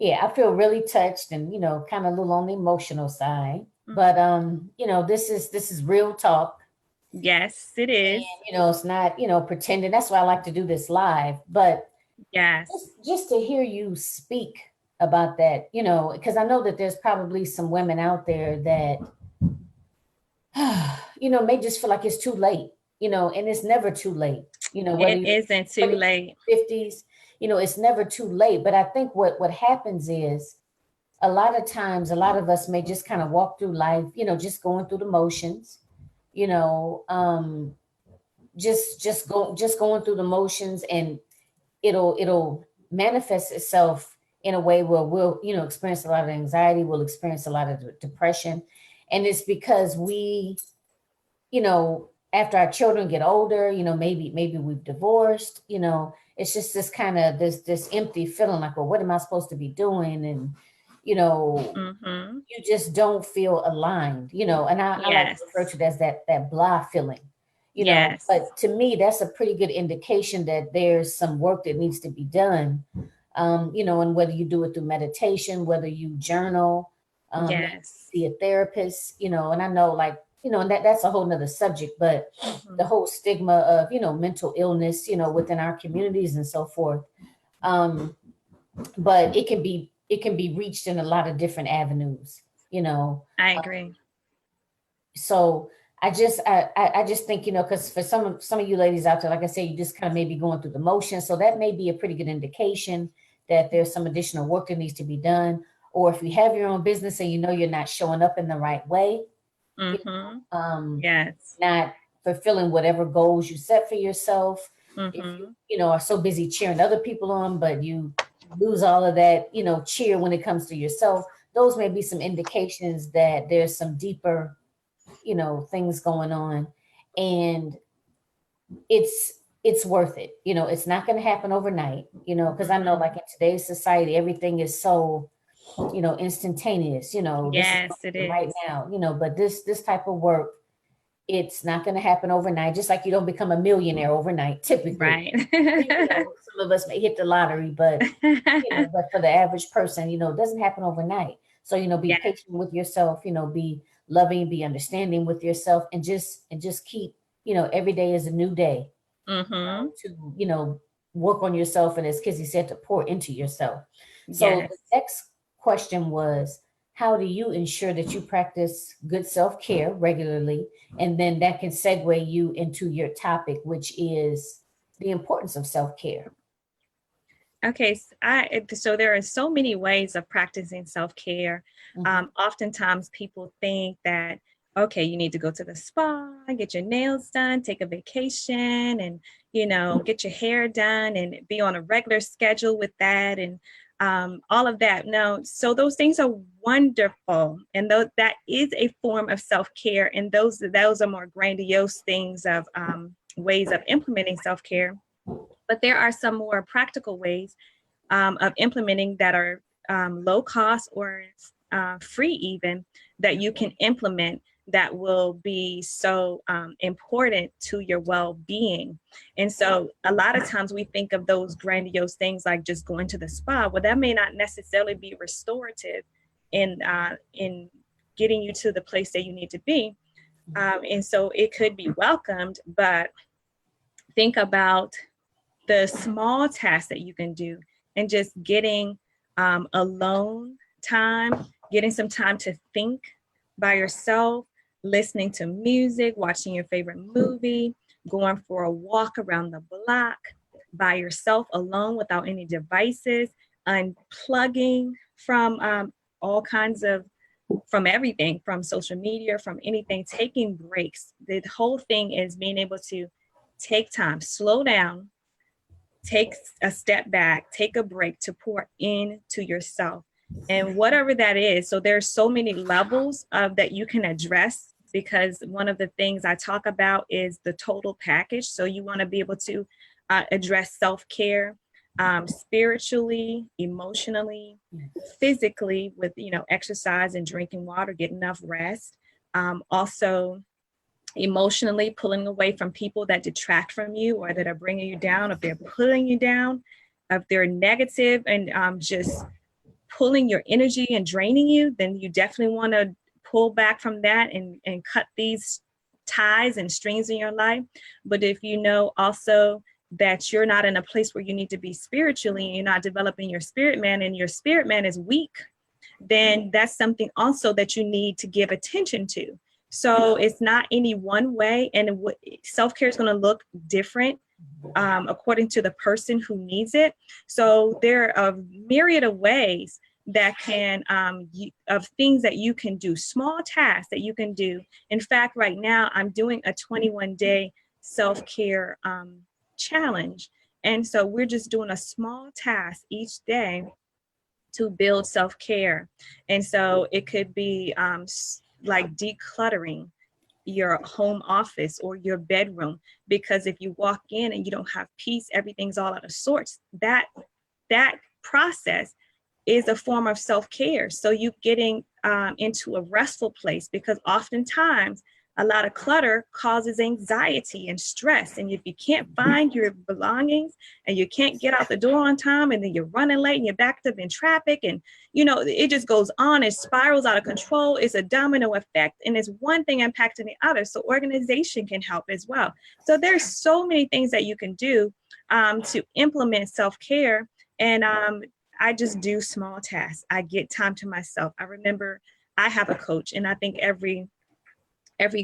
I feel really touched, and kind of a little on the emotional side. Mm-hmm. But this is real talk. Yes, it is. And, it's not pretending. That's why I like to do this live. But yes, just to hear you speak about that, because I know that there's probably some women out there that may just feel like it's too late, and it's never too late. It isn't too late. 50s, it's never too late. But I think what happens is, a lot of times, a lot of us may just kind of walk through life, just going through the motions, just going through the motions, and it'll manifest itself in a way where we'll, experience a lot of anxiety, we'll experience a lot of depression. And it's because we, after our children get older, maybe we've divorced, it's just this kind of this empty feeling like, well, what am I supposed to be doing? And, you just don't feel aligned, and I like to Yes. refer to it as that blah feeling, Yes. but to me, that's a pretty good indication that there's some work that needs to be done. And whether you do it through meditation, whether you journal, maybe Yes. see a therapist, and I know like, and that's a whole nother subject, but the whole stigma of, mental illness, within our communities and so forth. But it can be reached in a lot of different avenues, I agree. So I just think, because for some of you ladies out there, like I say, you just kind of maybe going through the motions. So that may be a pretty good indication that there's some additional work that needs to be done. Or if you have your own business and you're not showing up in the right way, Yes. not fulfilling whatever goals you set for yourself. If you are so busy cheering other people on, but you lose all of that, cheer when it comes to yourself, those may be some indications that there's some deeper, things going on. And it's worth it. It's not going to happen overnight, because I know like in today's society, everything is so, instantaneous, Yes, it this is is. right now, but this type of work, it's not going to happen overnight. Just like you don't become a millionaire overnight, typically. Right. Some of us may hit the lottery, but but for the average person, it doesn't happen overnight. So, be patient with yourself, be loving, be understanding with yourself, and just keep, every day is a new day. To work on yourself, and as Kizzy said, to pour into yourself. So the next question was, how do you ensure that you practice good self-care regularly? And then that can segue you into your topic, which is the importance of self-care. Okay, so there are so many ways of practicing self-care. Oftentimes people think that, okay, you need to go to the spa, get your nails done, take a vacation, and, get your hair done and be on a regular schedule with that and all of that. No, so those things are wonderful. And that is a form of self-care. And those are more grandiose things of ways of implementing self-care. But there are some more practical ways of implementing that are low cost or free even, that you can implement that will be so important to your well-being. And so a lot of times we think of those grandiose things like just going to the spa. Well, that may not necessarily be restorative in getting you to the place that you need to be. And so it could be welcomed, but think about the small tasks that you can do and just getting alone time, getting some time to think by yourself, listening to music, watching your favorite movie, going for a walk around the block by yourself alone without any devices, unplugging from all kinds of, from everything, from social media, from anything, taking breaks. The whole thing is being able to take time, slow down, take a step back, take a break to pour into yourself. And whatever that is, so there's so many levels of that you can address, because one of the things I talk about is the total package. So you want to be able to address self-care spiritually, emotionally, physically, with exercise and drinking water, get enough rest. Also emotionally, pulling away from people that detract from you or that are bringing you down. If they're pulling you down, if they're negative and just pulling your energy and draining you, then you definitely want to pull back from that and cut these ties and strings in your life. But if you know also that you're not in a place where you need to be spiritually, and you're not developing your spirit man, and your spirit man is weak, then that's something also that you need to give attention to. So it's not any one way, and self-care is going to look different according to the person who needs it. So there are a myriad of ways that can, of things that you can do, small tasks that you can do. In fact, right now I'm doing a 21-day self-care challenge. And so we're just doing a small task each day to build self-care. And so it could be like decluttering, your home office or your bedroom, because if you walk in and you don't have peace, everything's all out of sorts. That process is a form of self-care. So you getting into a restful place, because oftentimes a lot of clutter causes anxiety and stress. And if you can't find your belongings and you can't get out the door on time, and then you're running late and you're backed up in traffic, and it just goes on, it spirals out of control. It's a domino effect, and it's one thing impacting the other. So organization can help as well. So there's so many things that you can do to implement self-care. And I just do small tasks. I get time to myself. I remember I have a coach, and I think every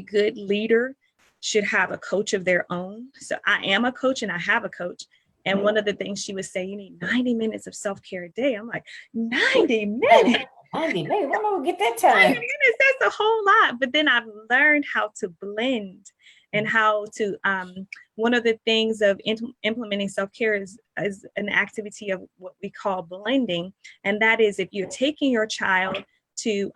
good leader should have a coach of their own. So I am a coach and I have a coach. And one of the things she would say, you need 90 minutes of self-care a day. I'm like, 90 minutes? 90 minutes? Where am I get that time? 90 minutes, that's a whole lot. But then I've learned how to blend and how to, one of the things of implementing self-care is an activity of what we call blending. And that is, if you're taking your child to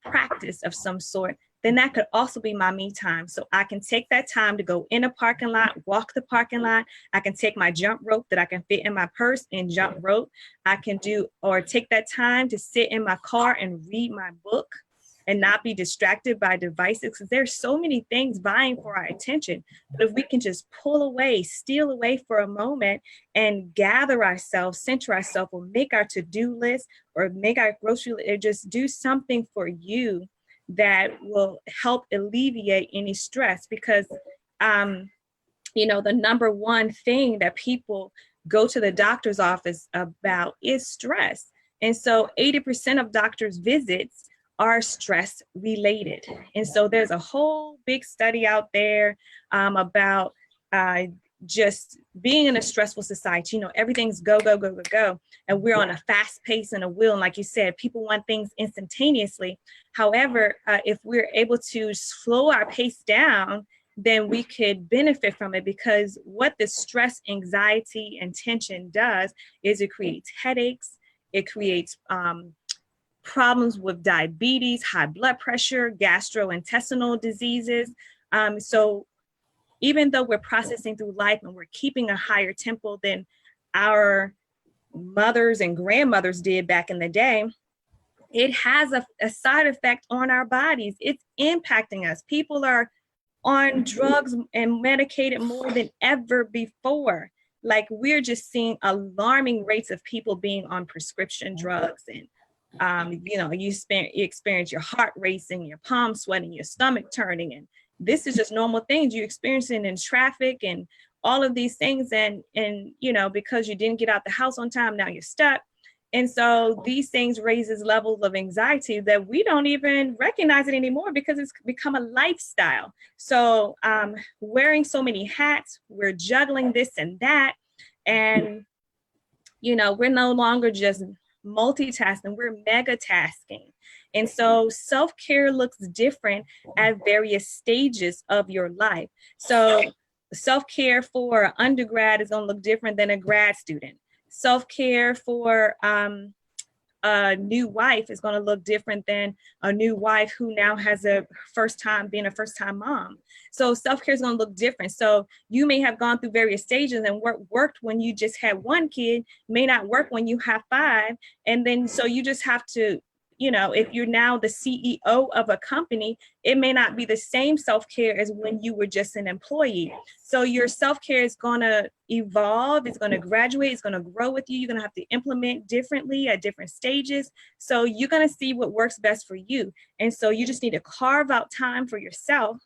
practice of some sort, then that could also be my me time. So I can take that time to go in a parking lot, walk the parking lot. I can take my jump rope that I can fit in my purse and jump rope. I can take that time to sit in my car and read my book and not be distracted by devices, because there's so many things vying for our attention. But if we can just pull away, steal away for a moment and gather ourselves, center ourselves, or make our to-do list or make our grocery list, or just do something for you that will help alleviate any stress. Because the number one thing that people go to the doctor's office about is stress. And so 80% of doctors' visits are stress related. And so there's a whole big study out there about just being in a stressful society. Everything's go, go, go, go, go. And we're on a fast pace and a wheel. And like you said, people want things instantaneously. However, if we're able to slow our pace down, then we could benefit from it, because what the stress, anxiety, and tension does is it creates headaches. It creates problems with diabetes, high blood pressure, gastrointestinal diseases. So even though we're processing through life and we're keeping a higher tempo than our mothers and grandmothers did back in the day, it has a side effect on our bodies. It's impacting us. People are on drugs and medicated more than ever before. Like, we're just seeing alarming rates of people being on prescription drugs. And you experience your heart racing, your palms sweating, your stomach turning, and this is just normal things you're experiencing in traffic and all of these things. And because you didn't get out the house on time, now you're stuck. And so these things raises levels of anxiety that we don't even recognize it anymore, because it's become a lifestyle. So wearing so many hats, we're juggling this and that. And, we're no longer just multitasking, we're mega tasking. And so self-care looks different at various stages of your life. So self-care for an undergrad is going to look different than a grad student. Self-care for a new wife is going to look different than a new wife who now has a first-time mom. So self-care is going to look different. So you may have gone through various stages, and what worked when you just had one kid may not work when you have 5. And then so you just have to, if you're now the CEO of a company, it may not be the same self-care as when you were just an employee. So your self-care is going to evolve, it's going to graduate, it's going to grow with you. You're going to have to implement differently at different stages. So you're going to see what works best for you. And so you just need to carve out time for yourself.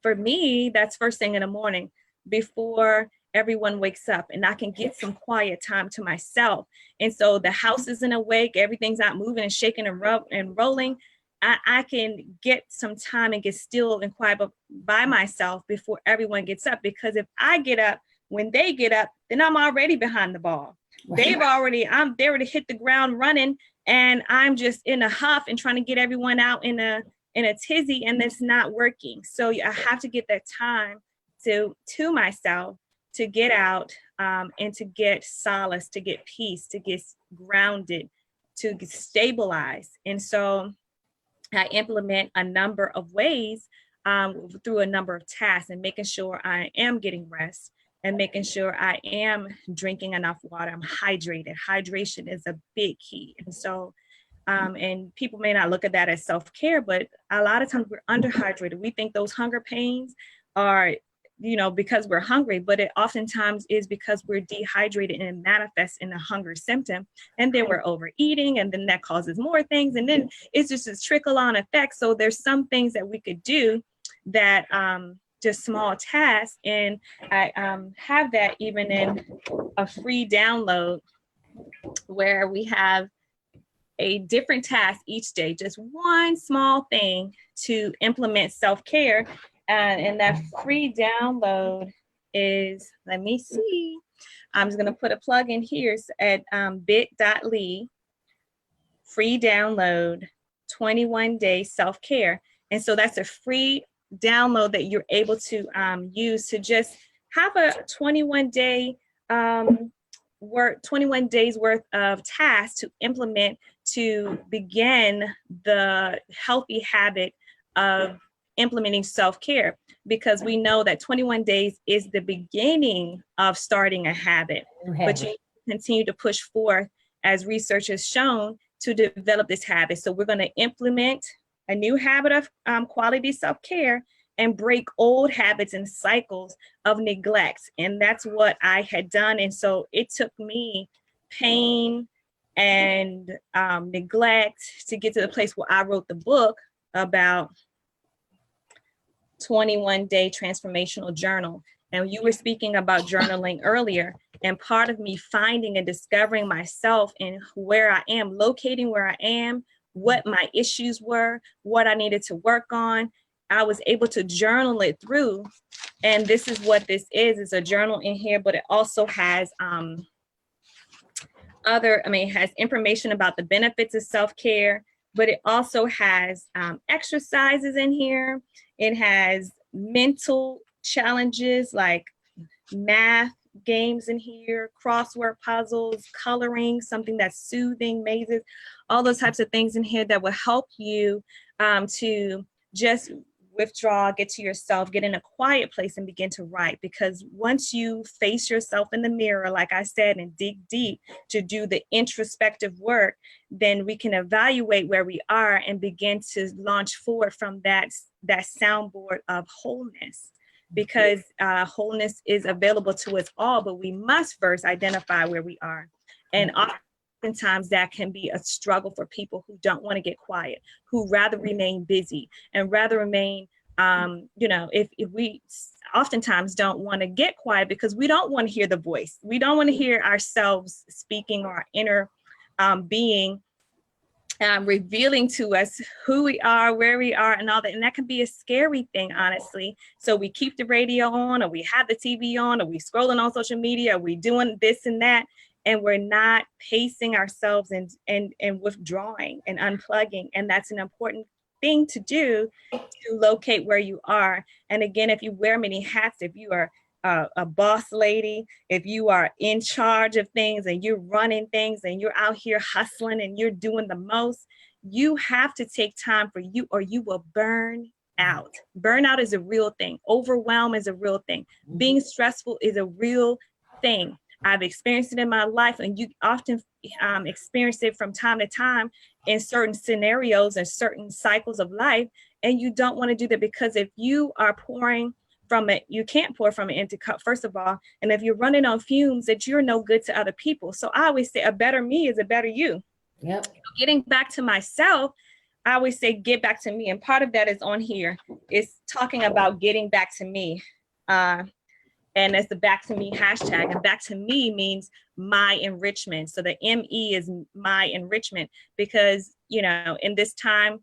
For me, that's first thing in the morning before everyone wakes up, and I can get some quiet time to myself. And so the house isn't awake, everything's not moving and shaking and rolling. I can get some time and get still and quiet by myself before everyone gets up. Because if I get up when they get up, then I'm already behind the ball. Right. They already hit the ground running, and I'm just in a huff and trying to get everyone out in a tizzy, and that's not working. So I have to get that time to myself, to get out and to get solace, to get peace, to get grounded, to get stabilized. And so I implement a number of ways through a number of tasks and making sure I am getting rest and making sure I am drinking enough water. I'm hydrated. Hydration is a big key. And so, and people may not look at that as self-care, but a lot of times we're underhydrated. We think those hunger pains are, because we're hungry, but it oftentimes is because we're dehydrated and it manifests in a hunger symptom. And then we're overeating, and then that causes more things. And then it's just this trickle-on effect. So there's some things that we could do that just small tasks. And I have that even in a free download where we have a different task each day, just one small thing to implement self-care. And that free download is, let me see, I'm just going to put a plug in here. It's at bit.ly, free download, 21-day self-care. And so that's a free download that you're able to use to just have a 21 days worth of tasks to implement to begin the healthy habit of implementing self-care, because we know that 21 days is the beginning of starting a habit, but you continue to push forth, as research has shown, to develop this habit. So we're going to implement a new habit of quality self-care and break old habits and cycles of neglect. And that's what I had done. And so it took me pain and neglect to get to the place where I wrote the book about 21-day transformational journal. And you were speaking about journaling earlier, and part of me finding and discovering myself and where I am, locating where I am, what my issues were, what I needed to work on, I was able to journal it through. And this is what this is a journal in here, but it also has it has information about the benefits of self-care, but it also has exercises in here. It has mental challenges like math games in here, crossword puzzles, coloring, something that's soothing, mazes, all those types of things in here that will help you to just withdraw, get to yourself, get in a quiet place and begin to write. Because once you face yourself in the mirror, like I said, and dig deep to do the introspective work, then we can evaluate where we are and begin to launch forward from that soundboard of wholeness. Because wholeness is available to us all, but we must first identify where we are. And oftentimes that can be a struggle for people who don't want to get quiet, who rather remain busy and rather remain, if we oftentimes don't want to get quiet because we don't want to hear the voice. We don't want to hear ourselves speaking, or our inner being revealing to us who we are, where we are, and all that. And that can be a scary thing, honestly. So we keep the radio on, or we have the TV on, or we scrolling on social media, or we doing this and that, and we're not pacing ourselves and withdrawing and unplugging. And that's an important thing to do, to locate where you are. And again, if you wear many hats, if you are a boss lady, if you are in charge of things and you're running things and you're out here hustling and you're doing the most, you have to take time for you, or you will burn out. Burnout is a real thing. Overwhelm is a real thing. Being stressful is a real thing. I've experienced it in my life, and you often experience it from time to time in certain scenarios and certain cycles of life. And you don't want to do that, because if you are pouring from it, you can't pour from an empty cup, first of all. And if you're running on fumes, that you're no good to other people. So I always say a better me is a better you. Yep. So getting back to myself, I always say, get back to me. And part of that is on here. It's talking about getting back to me. And it's the back to me hashtag. And back to me means my enrichment. So the ME is my enrichment, because, in this time,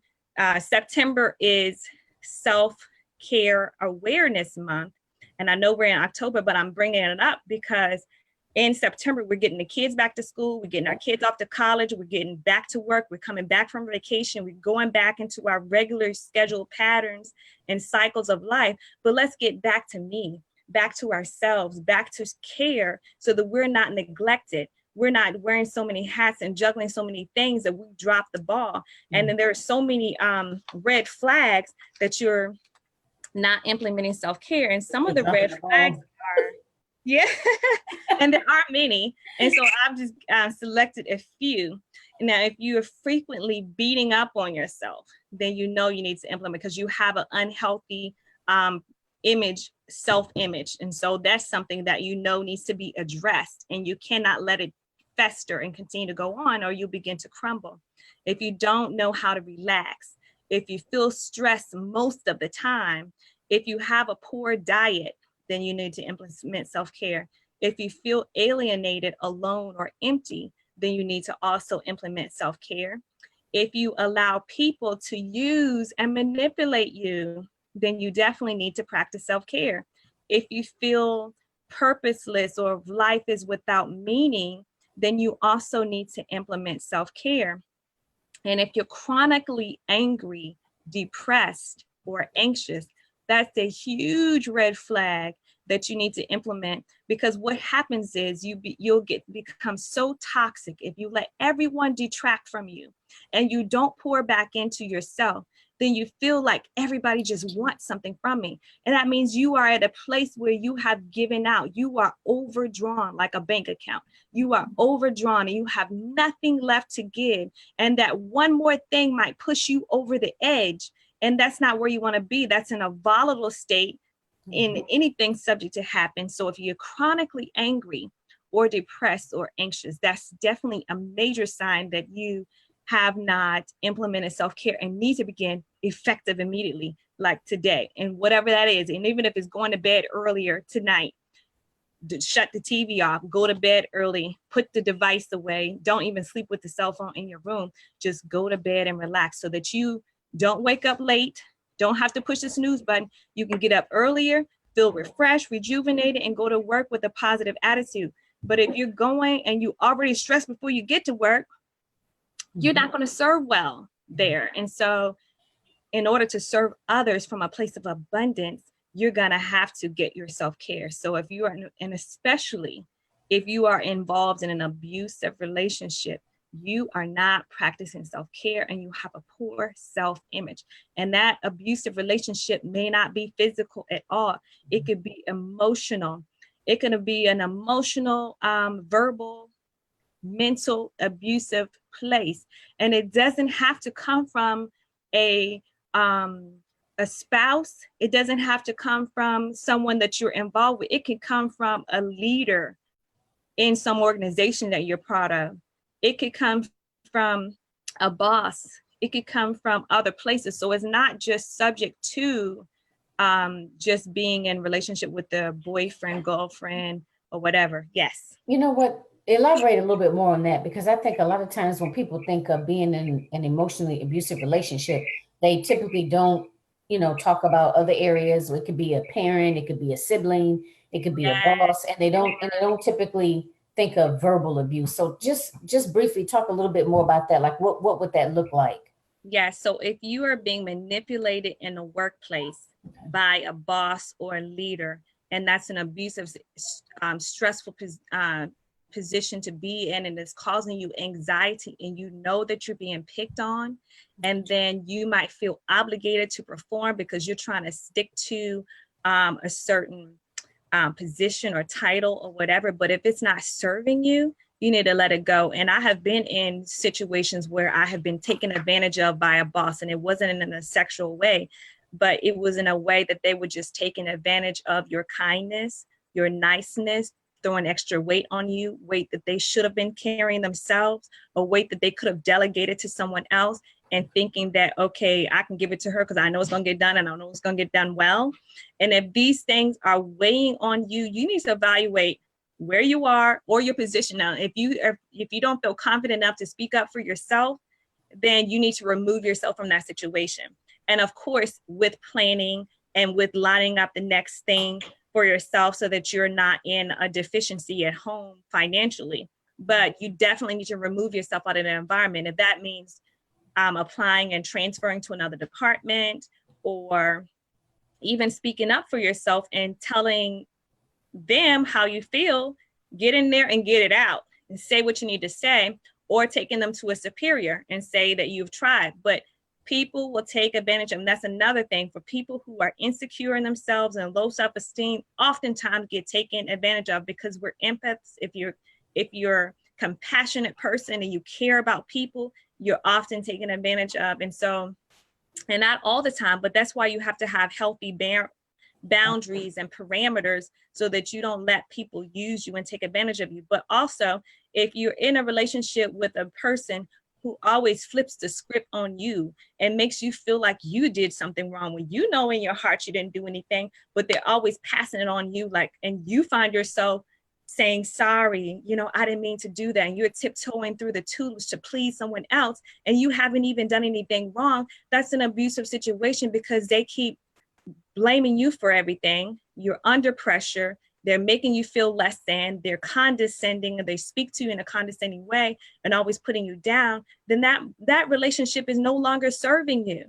September is Self-Care Awareness Month. And I know we're in October, but I'm bringing it up because in September, we're getting the kids back to school. We're getting our kids off to college. We're getting back to work. We're coming back from vacation. We're going back into our regular scheduled patterns and cycles of life. But let's get back to me, back to ourselves, back to care, so that we're not neglected. We're not wearing so many hats and juggling so many things that we drop the ball. And then there are so many red flags that you're not implementing self-care. And some of You're the red jumping flags along. are, yeah, and there are many. And so I've just selected a few. Now, if you are frequently beating up on yourself, then you know you need to implement, because you have an unhealthy self-image. And so that's something that you know needs to be addressed, and you cannot let it fester and continue to go on, or you'll begin to crumble. If you don't know how to relax, if you feel stressed most of the time, if you have a poor diet, then you need to implement self-care. If you feel alienated, alone, or empty, then you need to also implement self-care. If you allow people to use and manipulate you, then you definitely need to practice self-care. If you feel purposeless or life is without meaning, then you also need to implement self-care. And if you're chronically angry, depressed, or anxious, that's a huge red flag that you need to implement, because what happens is you'll become so toxic if you let everyone detract from you and you don't pour back into yourself. Then you feel like everybody just wants something from me. And that means you are at a place where you have given out. You are overdrawn like a bank account. You are overdrawn and you have nothing left to give. And that one more thing might push you over the edge. And that's not where you want to be. That's in a volatile state in anything subject to happen. So if you're chronically angry or depressed or anxious, that's definitely a major sign that you have not implemented self-care and need to begin effective immediately, like today, and whatever that is. And even if it's going to bed earlier tonight, shut the TV off, go to bed early, put the device away, don't even sleep with the cell phone in your room, just go to bed and relax so that you don't wake up late, don't have to push the snooze button. You can get up earlier, feel refreshed, rejuvenated, and go to work with a positive attitude. But if you're going and you already stressed before you get to work, you're not going to serve well there. And so in order to serve others from a place of abundance, you're going to have to get your self-care. So if you are, and especially if you are involved in an abusive relationship, you are not practicing self-care and you have a poor self-image. And that abusive relationship may not be physical at all. It could be emotional. It could be an emotional, verbal, mental abusive place. And it doesn't have to come from a spouse. It doesn't have to come from someone that you're involved with. It can come from a leader in some organization that you're part of. It could come from a boss. It could come from other places. So it's not just subject to just being in relationship with the boyfriend, girlfriend, or whatever. Yes. You know what? Elaborate a little bit more on that, because I think a lot of times when people think of being in an emotionally abusive relationship, they typically don't, talk about other areas. It could be a parent, it could be a sibling, it could be a boss, and they don't typically think of verbal abuse. So just briefly talk a little bit more about that. Like what would that look like? Yeah, so if you are being manipulated in the workplace by a boss or a leader, and that's an abusive, stressful position to be in, and it's causing you anxiety, and you know that you're being picked on, and then you might feel obligated to perform because you're trying to stick to a certain position or title or whatever. But if it's not serving you, you need to let it go. And I have been in situations where I have been taken advantage of by a boss, and it wasn't in a sexual way, but it was in a way that they were just taking advantage of your kindness, your niceness, throwing extra weight on you, weight that they should have been carrying themselves, or weight that they could have delegated to someone else, and thinking that, okay, I can give it to her because I know it's going to get done and I know it's going to get done well. And if these things are weighing on you, you need to evaluate where you are or your position. Now, if you don't feel confident enough to speak up for yourself, then you need to remove yourself from that situation. And of course, with planning and with lining up the next thing for yourself so that you're not in a deficiency at home financially. But you definitely need to remove yourself out of the environment. If that means applying and transferring to another department, or even speaking up for yourself and telling them how you feel, get in there and get it out and say what you need to say, or taking them to a superior and say that you've tried. But People will take advantage of, and that's another thing for people who are insecure in themselves and low self-esteem, oftentimes get taken advantage of because we're empaths. If you're compassionate person and you care about people, you're often taken advantage of. And so, and not all the time, but that's why you have to have healthy boundaries and parameters so that you don't let people use you and take advantage of you. But also, if you're in a relationship with a person who always flips the script on you and makes you feel like you did something wrong when you know in your heart you didn't do anything, but they're always passing it on you, like, and you find yourself saying, sorry, I didn't mean to do that. And you're tiptoeing through the tulips to please someone else, and you haven't even done anything wrong. That's an abusive situation because they keep blaming you for everything. You're under pressure. They're making you feel less than, they're condescending, and they speak to you in a condescending way and always putting you down. Then that relationship is no longer serving you.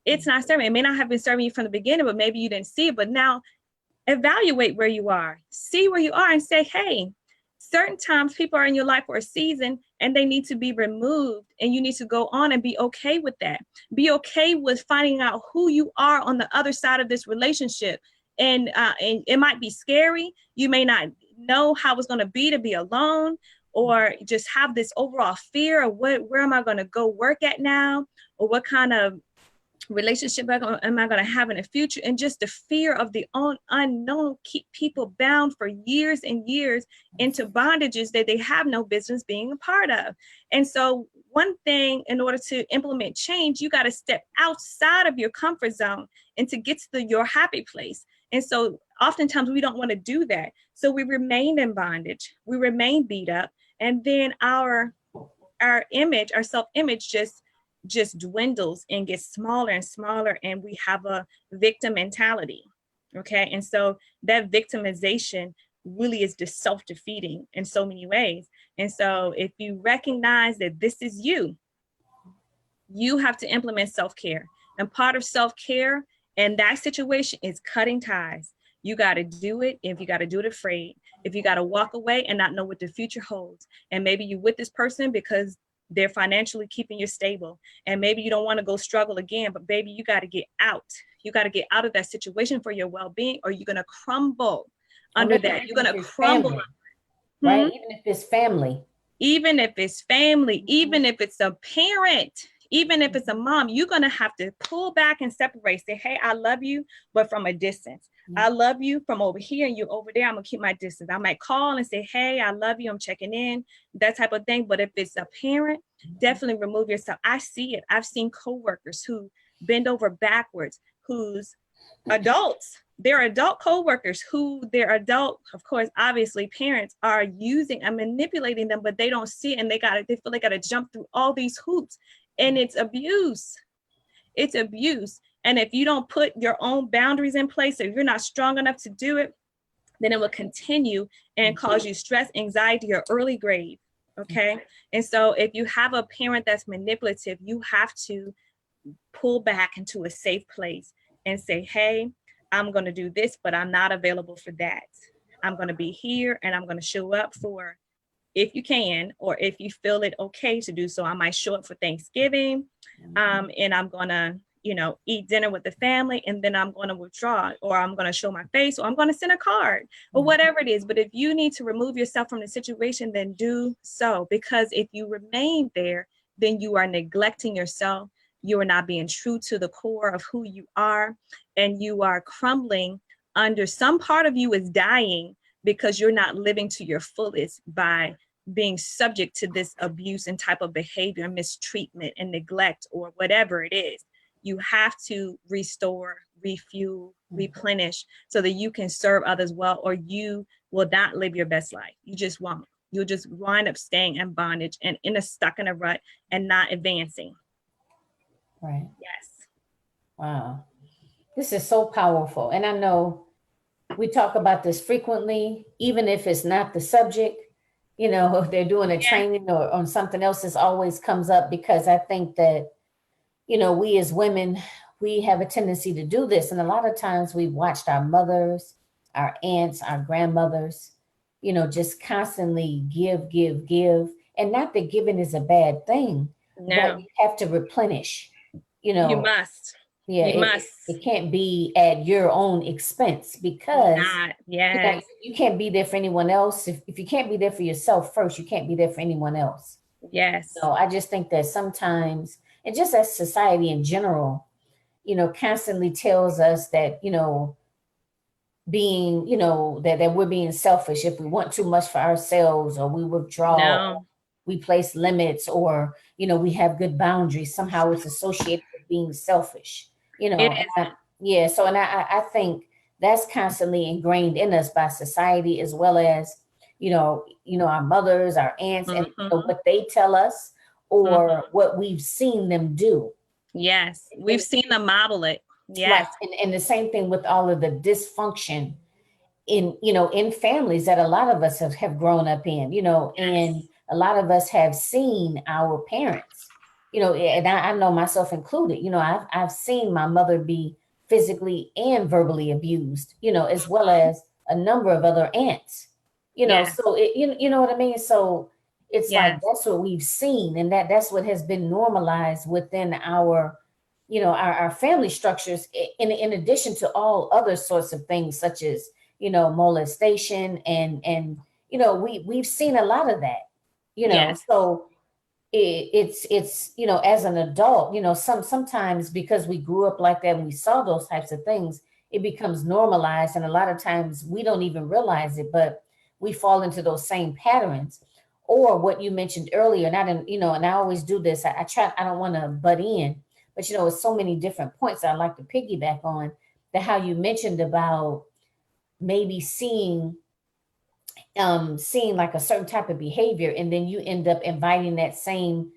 It's not serving. It may not have been serving you from the beginning, but maybe you didn't see it. But now evaluate where you are, see where you are, and say, hey, certain times people are in your life for a season and they need to be removed, and you need to go on and be okay with that. Be okay with finding out who you are on the other side of this relationship. And it might be scary. You may not know how it's going to be alone, or just have this overall fear of where am I going to go work at now, or what kind of relationship am I going to have in the future. And just the fear of the unknown keep people bound for years and years into bondages that they have no business being a part of. And so one thing, in order to implement change, you got to step outside of your comfort zone and to get to your happy place. And so oftentimes we don't want to do that. So we remain in bondage, we remain beat up, and then our image, our self-image just dwindles and gets smaller and smaller, and we have a victim mentality. Okay. And so that victimization really is just self-defeating in so many ways. And so if you recognize that this is you have to implement self-care. And part of self-care in that situation is cutting ties. You got to do it if you got to do it afraid. If you got to walk away and not know what the future holds. And maybe you're with this person because they're financially keeping you stable. And maybe you don't want to go struggle again, but baby, you got to get out. You got to get out of that situation for your well-being, or you're going to crumble under that. You're going to crumble. Family, right? Even if it's family. Even if it's family, even if it's a parent, even if it's a mom, you're going to have to pull back and separate. Say, hey, I love you, but from a distance. I love you from over here and you over there. I'm going to keep my distance. I might call and say, hey, I love you, I'm checking in, that type of thing. But if it's a parent, definitely remove yourself. I see it. I've seen coworkers who bend over backwards, whose adults, they're adult coworkers who their adult, of course, obviously parents are using and manipulating them, but they don't see it, and they feel they got to jump through all these hoops, and it's abuse. It's abuse. And if you don't put your own boundaries in place, if you're not strong enough to do it, then it will continue and cause you stress, anxiety, or early grave. Okay. And so if you have a parent that's manipulative, you have to pull back into a safe place and say, hey, I'm going to do this, but I'm not available for that. I'm going to be here and I'm going to show up for, if you can, or if you feel it okay to do so. I might show up for Thanksgiving, and I'm going to, eat dinner with the family, and then I'm going to withdraw, or I'm going to show my face, or I'm going to send a card, or whatever it is. But if you need to remove yourself from the situation, then do so, because if you remain there, then you are neglecting yourself. You are not being true to the core of who you are, and you are crumbling under, some part of you is dying because you're not living to your fullest by being subject to this abuse and type of behavior, mistreatment and neglect, or whatever it is. You have to restore, refuel, replenish, so that you can serve others well, or you will not live your best life. You just won't. You'll just wind up staying in bondage and stuck in a rut and not advancing. Right. Yes. Wow. This is so powerful. And I know we talk about this frequently, even if it's not the subject, if they're doing a training or on something else, this always comes up, because I think that, we as women, we have a tendency to do this. And a lot of times we've watched our mothers, our aunts, our grandmothers, just constantly give. And not that giving is a bad thing, but you have to replenish. you You know, must. yeah, You must. it can't be at your own expense because Not. Yes. you can't be there for anyone else. If you can't be there for yourself first, you can't be there for anyone else. Yes. So I just think that sometimes, and just as society in general, constantly tells us that, being, that we're being selfish if we want too much for ourselves, or we withdraw, No, we place limits, or, we have good boundaries. Somehow it's associated with being selfish, it and isn't. yeah. So, and I think that's constantly ingrained in us by society, as well as, our mothers, our aunts, and Mm-hmm. what they tell us or Mm-hmm. what we've seen them do. Yes. We've And seen them model it. right. Yes. And the same thing with all of the dysfunction in families that a lot of us have grown up in, and Yes. a lot of us have seen our parents, and I know myself included, I've seen my mother be physically and verbally abused, as well Mhm. as a number of other aunts, Yes. so you know what I mean? So it's like, Yes. that's what we've seen, and that's what has been normalized within our, our family structures, in addition to all other sorts of things, such as, molestation, and we've seen a lot of that, Yes. so it's as an adult, sometimes because we grew up like that and we saw those types of things, it becomes normalized, and a lot of times we don't even realize it, but we fall into those same patterns. Or what you mentioned earlier, not in, and I always do this, I don't want to butt in, but it's so many different points I like to piggyback on, that how you mentioned about maybe seeing like a certain type of behavior, and then you end up inviting that same,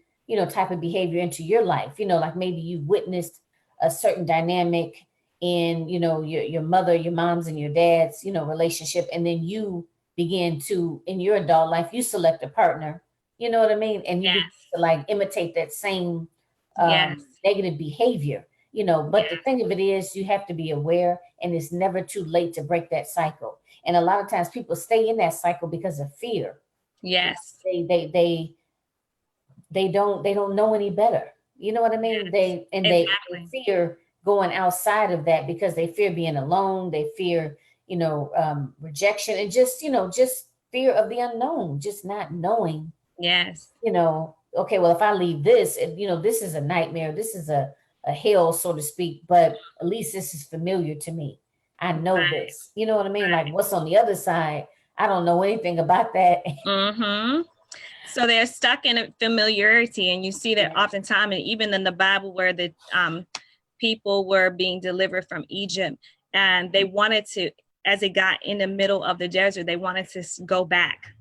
type of behavior into your life, like maybe you witnessed a certain dynamic in, your mother, your mom's, and your dad's, relationship, and then you begin to, in your adult life, you select a partner, you know what I mean, and you begin Yes. to like imitate that same Yes. negative behavior, but the Yes. thing of it is, you have to be aware, and it's never too late to break that cycle. And a lot of times people stay in that cycle because of fear. Yes. They don't know any better. You know what I mean? Yes. They Exactly. fear going outside of that, because they fear being alone. They fear, rejection, and just fear of the unknown, just not knowing, Yes. okay, well, if I leave this, this is a nightmare. This is a hell, so to speak, but at least this is familiar to me. I know Right. this. You know what I mean? Like, what's on the other side? I don't know anything about that. Mm-hmm. So they're stuck in a familiarity, and you see that Yeah. oftentimes, and even in the Bible, where the people were being delivered from Egypt, and they wanted to, as it got in the middle of the desert, they wanted to go back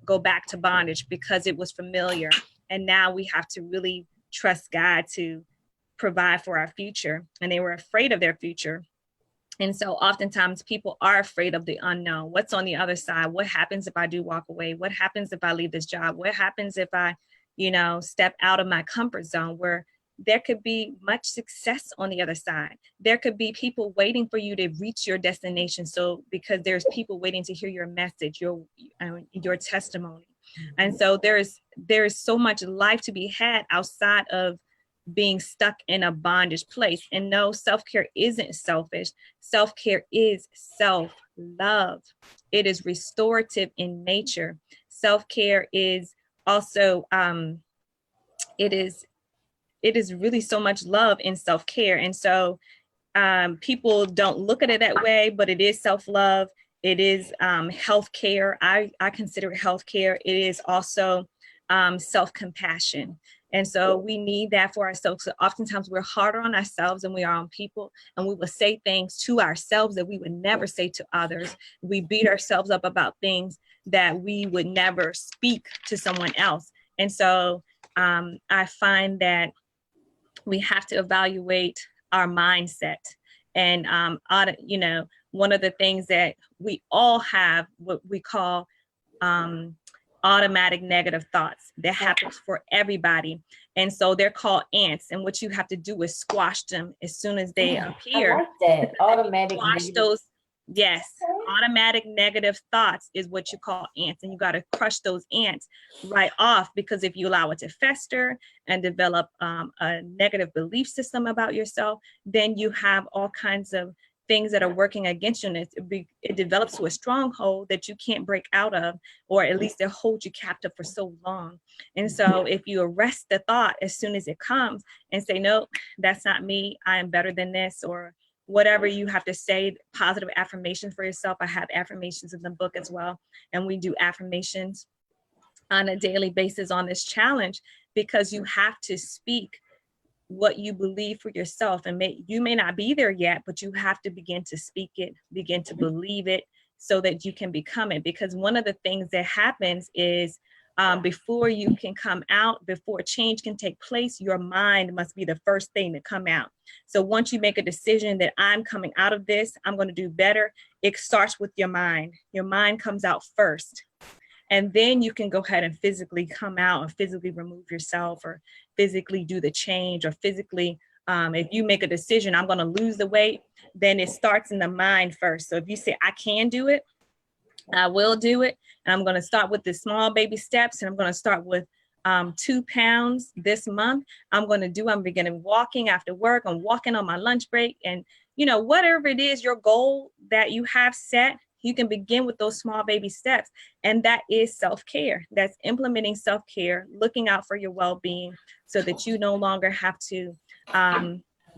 to bondage because it was familiar. And now we have to really trust God to provide for our future. And they were afraid of their future. And so oftentimes people are afraid of the unknown. What's on the other side? What happens if I do walk away? What happens if I leave this job? What happens if I, step out of my comfort zone, where there could be much success on the other side? There could be people waiting for you to reach your destination. So because there's people waiting to hear your message, your testimony. And so there is so much life to be had outside of being stuck in a bondage place. And no, self-care isn't selfish. Self-care is self-love. It is restorative in nature. Self-care is also it is really so much love in self-care. And so people don't look at it that way, but it is self-love. It is healthcare. I consider it healthcare. It is also self-compassion. And so we need that for ourselves. So oftentimes we're harder on ourselves than we are on people. And we will say things to ourselves that we would never say to others. We beat ourselves up about things that we would never speak to someone else. And so I find that we have to evaluate our mindset. And one of the things that we all have, what we call automatic negative thoughts, that happens for everybody. And so they're called ants, and what you have to do is squash them as soon as they I appear. like that. Automatic Squash negative. those Yes, automatic negative thoughts is what you call ants, and you got to crush those ants right off, because if you allow it to fester and develop a negative belief system about yourself, then you have all kinds of things that are working against you, and it develops to a stronghold that you can't break out of, or at least it holds you captive for so long. And so if you arrest the thought as soon as it comes and say, no, that's not me, I am better than this, or whatever you have to say, positive affirmations for yourself. I have affirmations in the book as well. And we do affirmations on a daily basis on this challenge, because you have to speak what you believe for yourself. And you may not be there yet, but you have to begin to speak it, begin to believe it, so that you can become it. Because one of the things that happens is before you can come out, before change can take place, your mind must be the first thing to come out. So once you make a decision that I'm coming out of this, I'm going to do better, it starts with your mind. Your mind comes out first. And then you can go ahead and physically come out and physically remove yourself, or physically do the change, or physically, if you make a decision, I'm going to lose the weight, then it starts in the mind first. So if you say, I can do it, I will do it. And I'm going to start with the small baby steps. And I'm going to start with 2 pounds this month. I'm beginning walking after work. I'm walking on my lunch break. And, whatever it is, your goal that you have set, you can begin with those small baby steps. And that is self-care. That's implementing self-care, looking out for your well-being, so that you no longer have to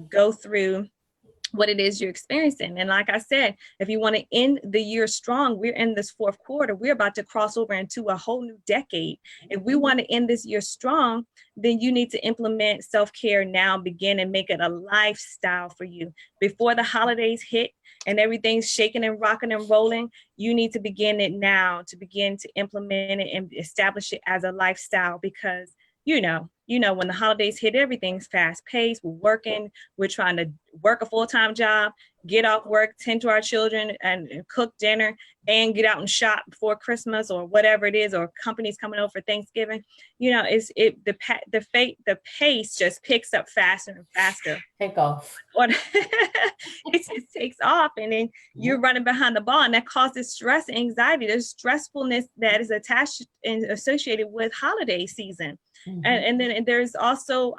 go through what it is you're experiencing. And like I said, if you want to end the year strong, we're in this fourth quarter. We're about to cross over into a whole new decade. If we want to end this year strong, then you need to implement self-care now, begin and make it a lifestyle for you. Before the holidays hit and everything's shaking and rocking and rolling, you need to begin it now, to begin to implement it and establish it as a lifestyle. Because when the holidays hit, everything's fast paced. We're working, we're trying to work a full-time job, get off work, tend to our children and cook dinner, and get out and shop before Christmas or whatever it is, or companies coming over for Thanksgiving. The pace just picks up faster and faster. Take off. Or it just takes off, and then you're running behind the ball, and that causes stress and anxiety. There's stressfulness that is attached and associated with holiday season. Mm-hmm. And then there's also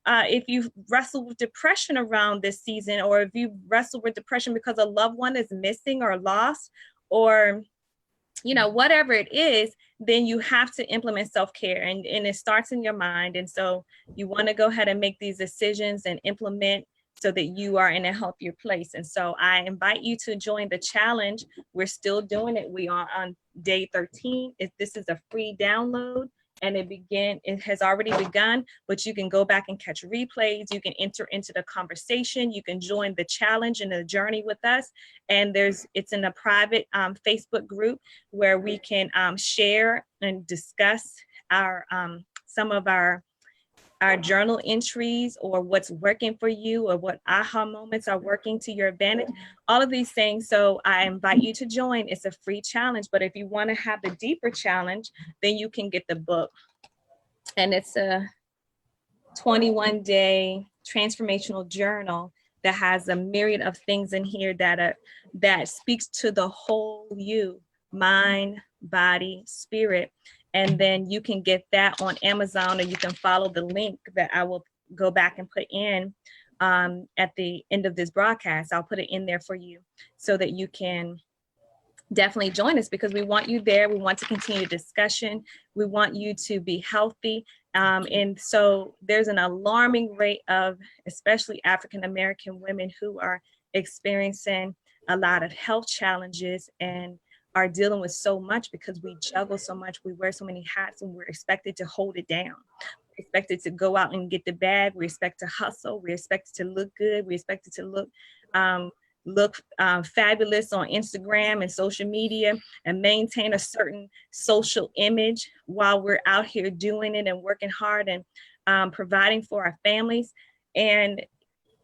if you wrestle with depression around this season, or if you wrestle with depression because a loved one is missing or lost, or whatever it is, then you have to implement self-care, and it starts in your mind. And so you want to go ahead and make these decisions and implement, so that you are in a healthier place. And so I invite you to join the challenge. We're still doing it. We are on day 13. This is a free download, and it has already begun, but you can go back and catch replays. You can enter into the conversation. You can join the challenge and the journey with us. And it's in a private Facebook group where we can share and discuss some of our journal entries, or what's working for you, or what aha moments are working to your advantage, all of these things. So I invite you to join. It's a free challenge, but if you want to have the deeper challenge, then you can get the book. And it's a 21-day transformational journal that has a myriad of things in here that speaks to the whole you, mind, body, spirit. And then you can get that on Amazon, or you can follow the link that I will go back and put in at the end of this broadcast. I'll put it in there for you, so that you can definitely join us, because we want you there. We want to continue discussion. We want you to be healthy. And so there's an alarming rate of, especially African-American women, who are experiencing a lot of health challenges and are dealing with so much, because we juggle so much, we wear so many hats, and we're expected to hold it down. We're expected to go out and get the bag. We expect to hustle. We're expected to look good. We're expected to look fabulous on Instagram and social media, and maintain a certain social image while we're out here doing it and working hard and providing for our families. And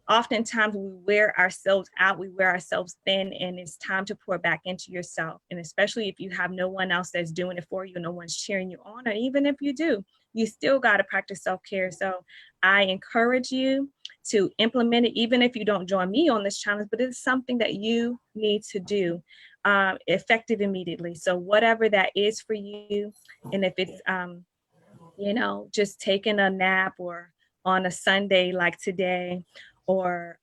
oftentimes we wear ourselves out, we wear ourselves thin, and it's time to pour back into yourself. And especially if you have no one else that's doing it for you, no one's cheering you on, or even if you do, you still got to practice self-care. So I encourage you to implement it, even if you don't join me on this challenge, but it's something that you need to do effective immediately. So whatever that is for you, and if it's, just taking a nap or on a Sunday like today, or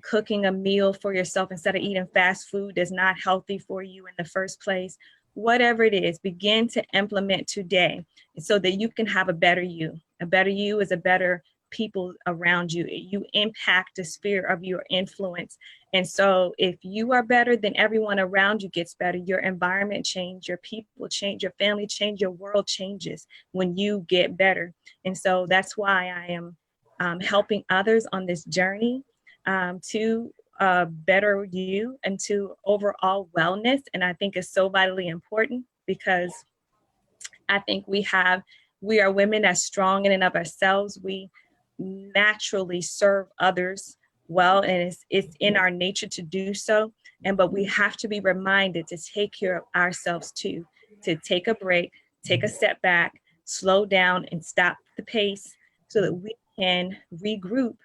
cooking a meal for yourself instead of eating fast food that's not healthy for you in the first place, whatever it is, begin to implement today so that you can have a better you. A better you is a better people around you. You impact the sphere of your influence. And so if you are better, then everyone around you gets better. Your environment change, your people change, your family change, your world changes when you get better. And so that's why I am helping others on this journey to better you and to overall wellness. And I think it's so vitally important because I think we are women that's strong in and of ourselves. We naturally serve others well, and it's in our nature to do so. But we have to be reminded to take care of ourselves too, to take a break, take a step back, slow down and stop the pace so that we can regroup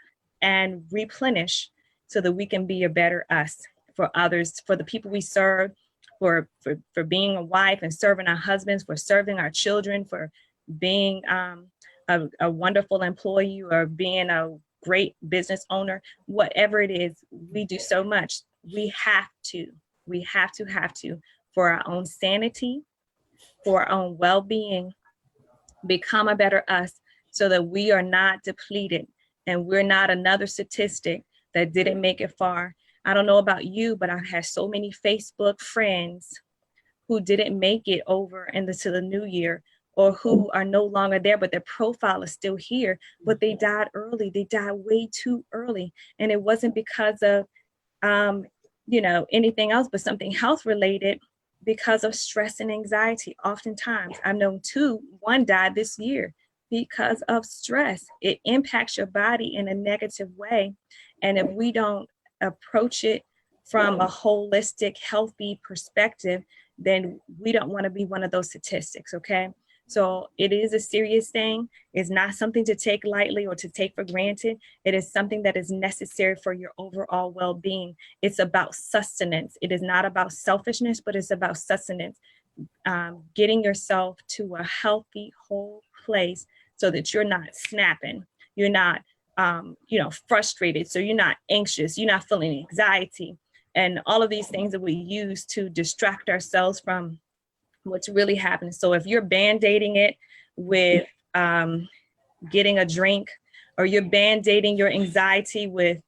and replenish so that we can be a better us for others, for the people we serve, for being a wife and serving our husbands, for serving our children, for being a wonderful employee or being a great business owner. Whatever it is, we do so much. We have to, for our own sanity, for our own well-being, become a better us so that we are not depleted and we're not another statistic that didn't make it far. I don't know about you, but I've had so many Facebook friends who didn't make it over into the new year, or who are no longer there, but their profile is still here, but they died early. They died way too early. And it wasn't because of, anything else, but something health related, because of stress and anxiety. Oftentimes, I've known one died this year because of stress. It impacts your body in a negative way. And if we don't approach it from a holistic, healthy perspective, then we don't want to be one of those statistics, okay? So it is a serious thing. It's not something to take lightly or to take for granted. It is something that is necessary for your overall well-being. It's about sustenance. It is not about selfishness, but it's about sustenance. Getting yourself to a healthy, whole place so that you're not snapping. You're not, frustrated. So you're not anxious. You're not feeling anxiety. And all of these things that we use to distract ourselves from what's really happening. So if you're band-aiding it with getting a drink, or you're band-aiding your anxiety with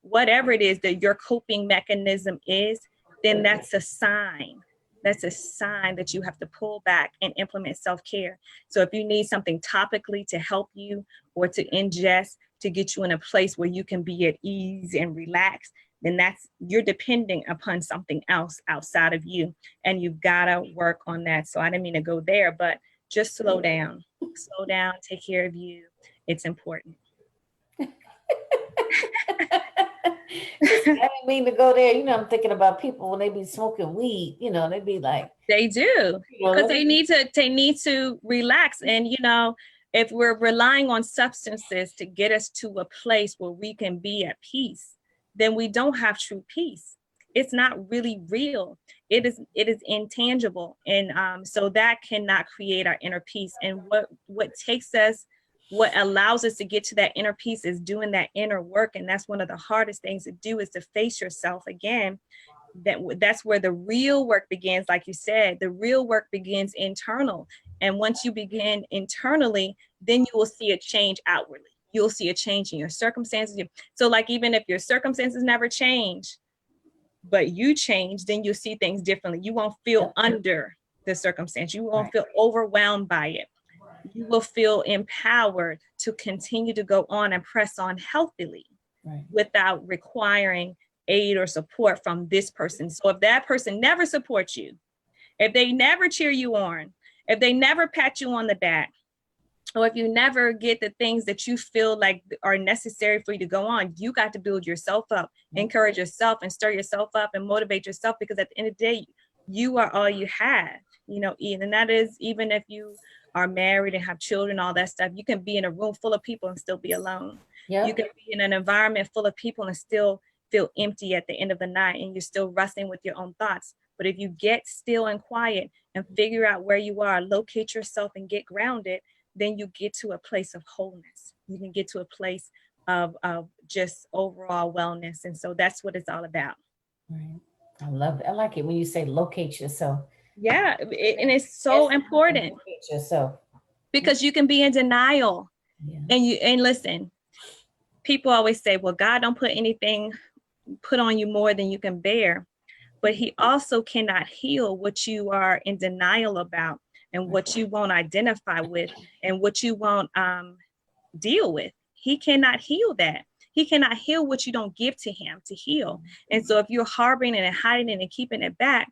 whatever it is that your coping mechanism is, then that's a sign. That's a sign that you have to pull back and implement self-care. So if you need something topically to help you or to ingest to get you in a place where you can be at ease and relax, then you're depending upon something else outside of you. And you've got to work on that. So I didn't mean to go there, but just slow down, take care of you. It's important. I didn't mean to go there. I'm thinking about people when they be smoking weed, they be like. They do, because they need to relax. And, if we're relying on substances to get us to a place where we can be at peace, then we don't have true peace. It's not really real. It is intangible. And so that cannot create our inner peace. And what allows us to get to that inner peace is doing that inner work. And that's one of the hardest things to do, is to face yourself again. That's where the real work begins. Like you said, the real work begins internal. And once you begin internally, then you will see a change outwardly. You'll see a change in your circumstances. So like, even if your circumstances never change, but you change, then you'll see things differently. You won't feel under the circumstance. You won't feel overwhelmed by it. You will feel empowered to continue to go on and press on healthily without requiring aid or support from this person. So if that person never supports you, if they never cheer you on, if they never pat you on the back, or if you never get the things that you feel like are necessary for you to go on, you got to build yourself up, encourage yourself, and stir yourself up and motivate yourself, because at the end of the day, you are all you have, and that is even if you are married and have children, all that stuff, you can be in a room full of people and still be alone. Yeah. You can be in an environment full of people and still feel empty at the end of the night, and you're still wrestling with your own thoughts. But if you get still and quiet and figure out where you are, locate yourself and get grounded, then you get to a place of wholeness. You can get to a place of just overall wellness. And so that's what it's all about. Right. I love it. I like it when you say locate yourself. Yeah. And it's so important. Locate yourself. Because you can be in denial. Yeah. And listen, people always say, well, God don't put anything put on you more than you can bear. But he also cannot heal what you are in denial about, and what you won't identify with, and what you won't deal with. He cannot heal that. He cannot heal what you don't give to him to heal. And so if you're harboring it and hiding it and keeping it back,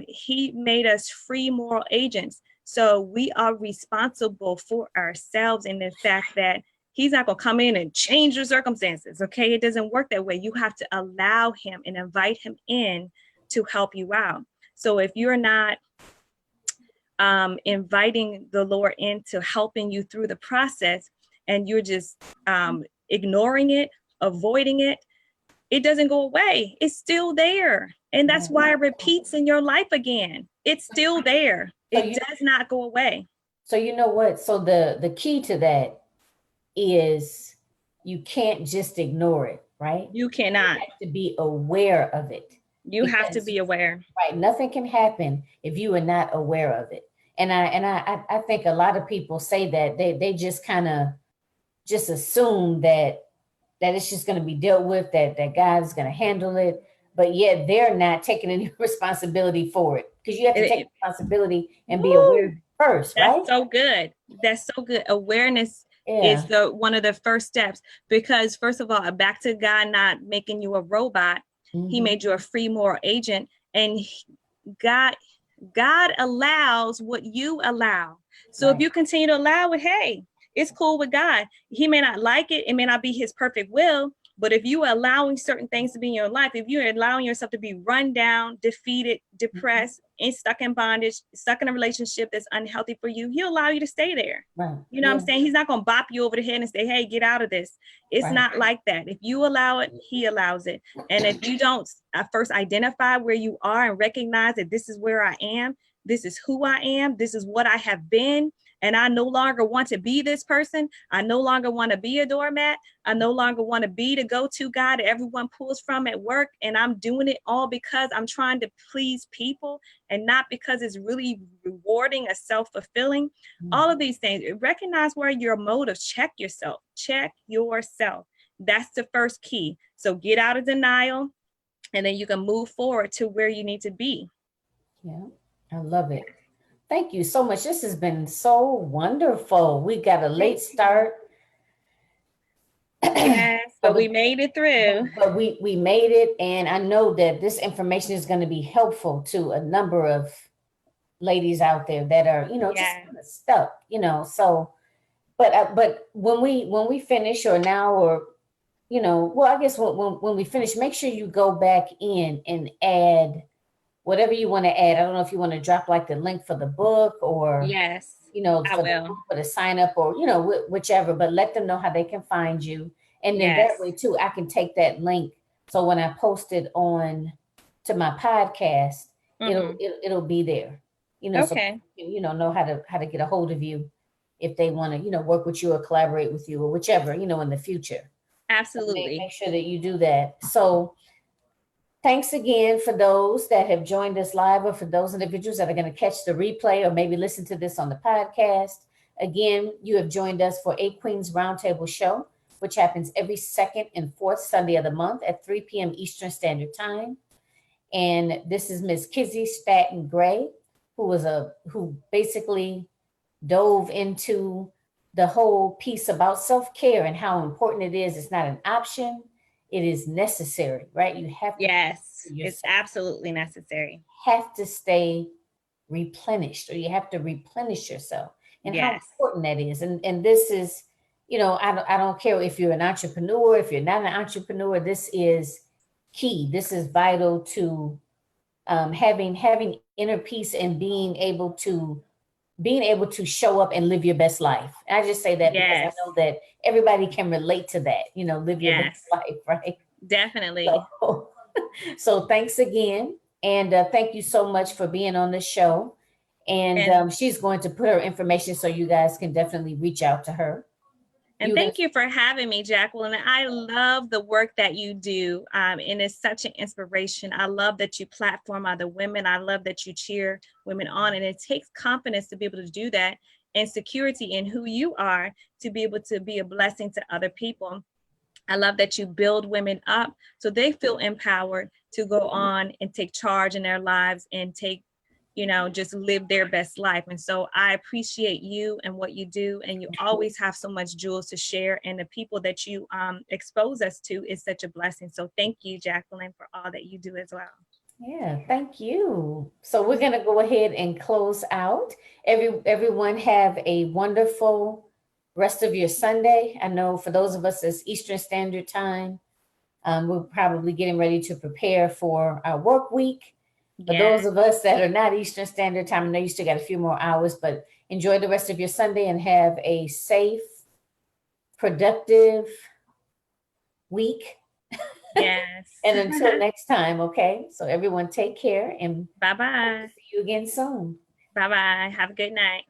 he made us free moral agents. So we are responsible for ourselves, in the fact that he's not going to come in and change your circumstances. Okay. It doesn't work that way. You have to allow him and invite him in to help you out. So if you're not inviting the Lord into helping you through the process, and you're just ignoring it, avoiding it, it doesn't go away. It's still there. And that's why it repeats in your life again. It's still there. It does not go away. So you know what? So the key to that is you can't just ignore it, right? You cannot. You have to be aware of it. You have to be aware. Right. Nothing can happen if you are not aware of it. And I think a lot of people say that they just kind of just assume that it's just going to be dealt with, that God is going to handle it, but yet they're not taking any responsibility for it, because you have to take responsibility and be aware first, right? That's so good. That's so good. Awareness is one of the first steps, because first of all, back to God not making you a robot. Mm-hmm. He made you a free moral agent, and God allows what you allow. So if you continue to allow it, hey, it's cool with God. He may not like it. It may not be his perfect will. But if you are allowing certain things to be in your life, if you're allowing yourself to be run down, defeated, depressed, and stuck in bondage, stuck in a relationship that's unhealthy for you, he'll allow you to stay there. Right. You know what I'm saying? He's not going to bop you over the head and say, hey, get out of this. It's not like that. If you allow it, he allows it. And if you don't first identify where you are and recognize that this is where I am, this is who I am, this is what I have been, and I no longer want to be this person. I no longer want to be a doormat. I no longer want to be the go-to guy that everyone pulls from at work. And I'm doing it all because I'm trying to please people, and not because it's really rewarding or self-fulfilling. Mm-hmm. All of these things. Recognize where your motives. Check yourself. Check yourself. That's the first key. So get out of denial, and then you can move forward to where you need to be. Yeah, I love it. Thank you so much. This has been so wonderful. We got a late start. Yes, but we made it through. But we made it. And I know that this information is going to be helpful to a number of ladies out there that are, just kind of stuck, So, but when we finish, or now, or, I guess when we finish, make sure you go back in and add whatever you want to add. I don't know if you want to drop like the link for the book, or I will. For the sign up, or whichever, but let them know how they can find you. And then that way too, I can take that link. So when I post it on to my podcast, it'll be there. Okay. So know how to get a hold of you if they want to, work with you or collaborate with you, or whichever, in the future. Absolutely. So make sure that you do that. So thanks again for those that have joined us live, or for those individuals that are going to catch the replay or maybe listen to this on the podcast. Again, you have joined us for A Queens Roundtable Show, which happens every second and fourth Sunday of the month at 3 p.m. Eastern Standard Time. And this is Ms. Kizzy Staten Gray, who basically dove into the whole piece about self-care and how important it is. It's not an option. It is necessary, right? You have to. Yes, it's absolutely necessary. Have to stay replenished, or you have to replenish yourself, and how important that is. And this is, I don't care if you're an entrepreneur, if you're not an entrepreneur, this is key. This is vital to having inner peace and being able to being able to show up and live your best life. And I just say that because I Yes. know that everybody can relate to that, live your best Yes. life, right? Definitely. So, so thanks again. And thank you so much for being on the show. And And she's going to put her information so you guys can definitely reach out to her. And You thank guys, you for having me, Jacqueline. I love the work that you do, and it's such an inspiration. I love that you platform other women. I love that you cheer women on, and it takes confidence to be able to do that and security in who you are to be able to be a blessing to other people. I love that you build women up so they feel empowered to go on and take charge in their lives and just live their best life. And so I appreciate you and what you do. And you always have so much jewels to share. And the people that you expose us to is such a blessing. So thank you, Jacqueline, for all that you do as well. yeah, thank you. So we're gonna go ahead and close out. Everyone have a wonderful rest of your Sunday. I know for those of us that's Eastern Standard Time, we're probably getting ready to prepare for our work week. For Yeah. those of us that are not Eastern Standard Time, I know you still got a few more hours, but enjoy the rest of your Sunday and have a safe, productive week. Yes. And until next time, okay? So everyone take care and hope to Bye-bye. see you again soon. Bye-bye. Have a good night.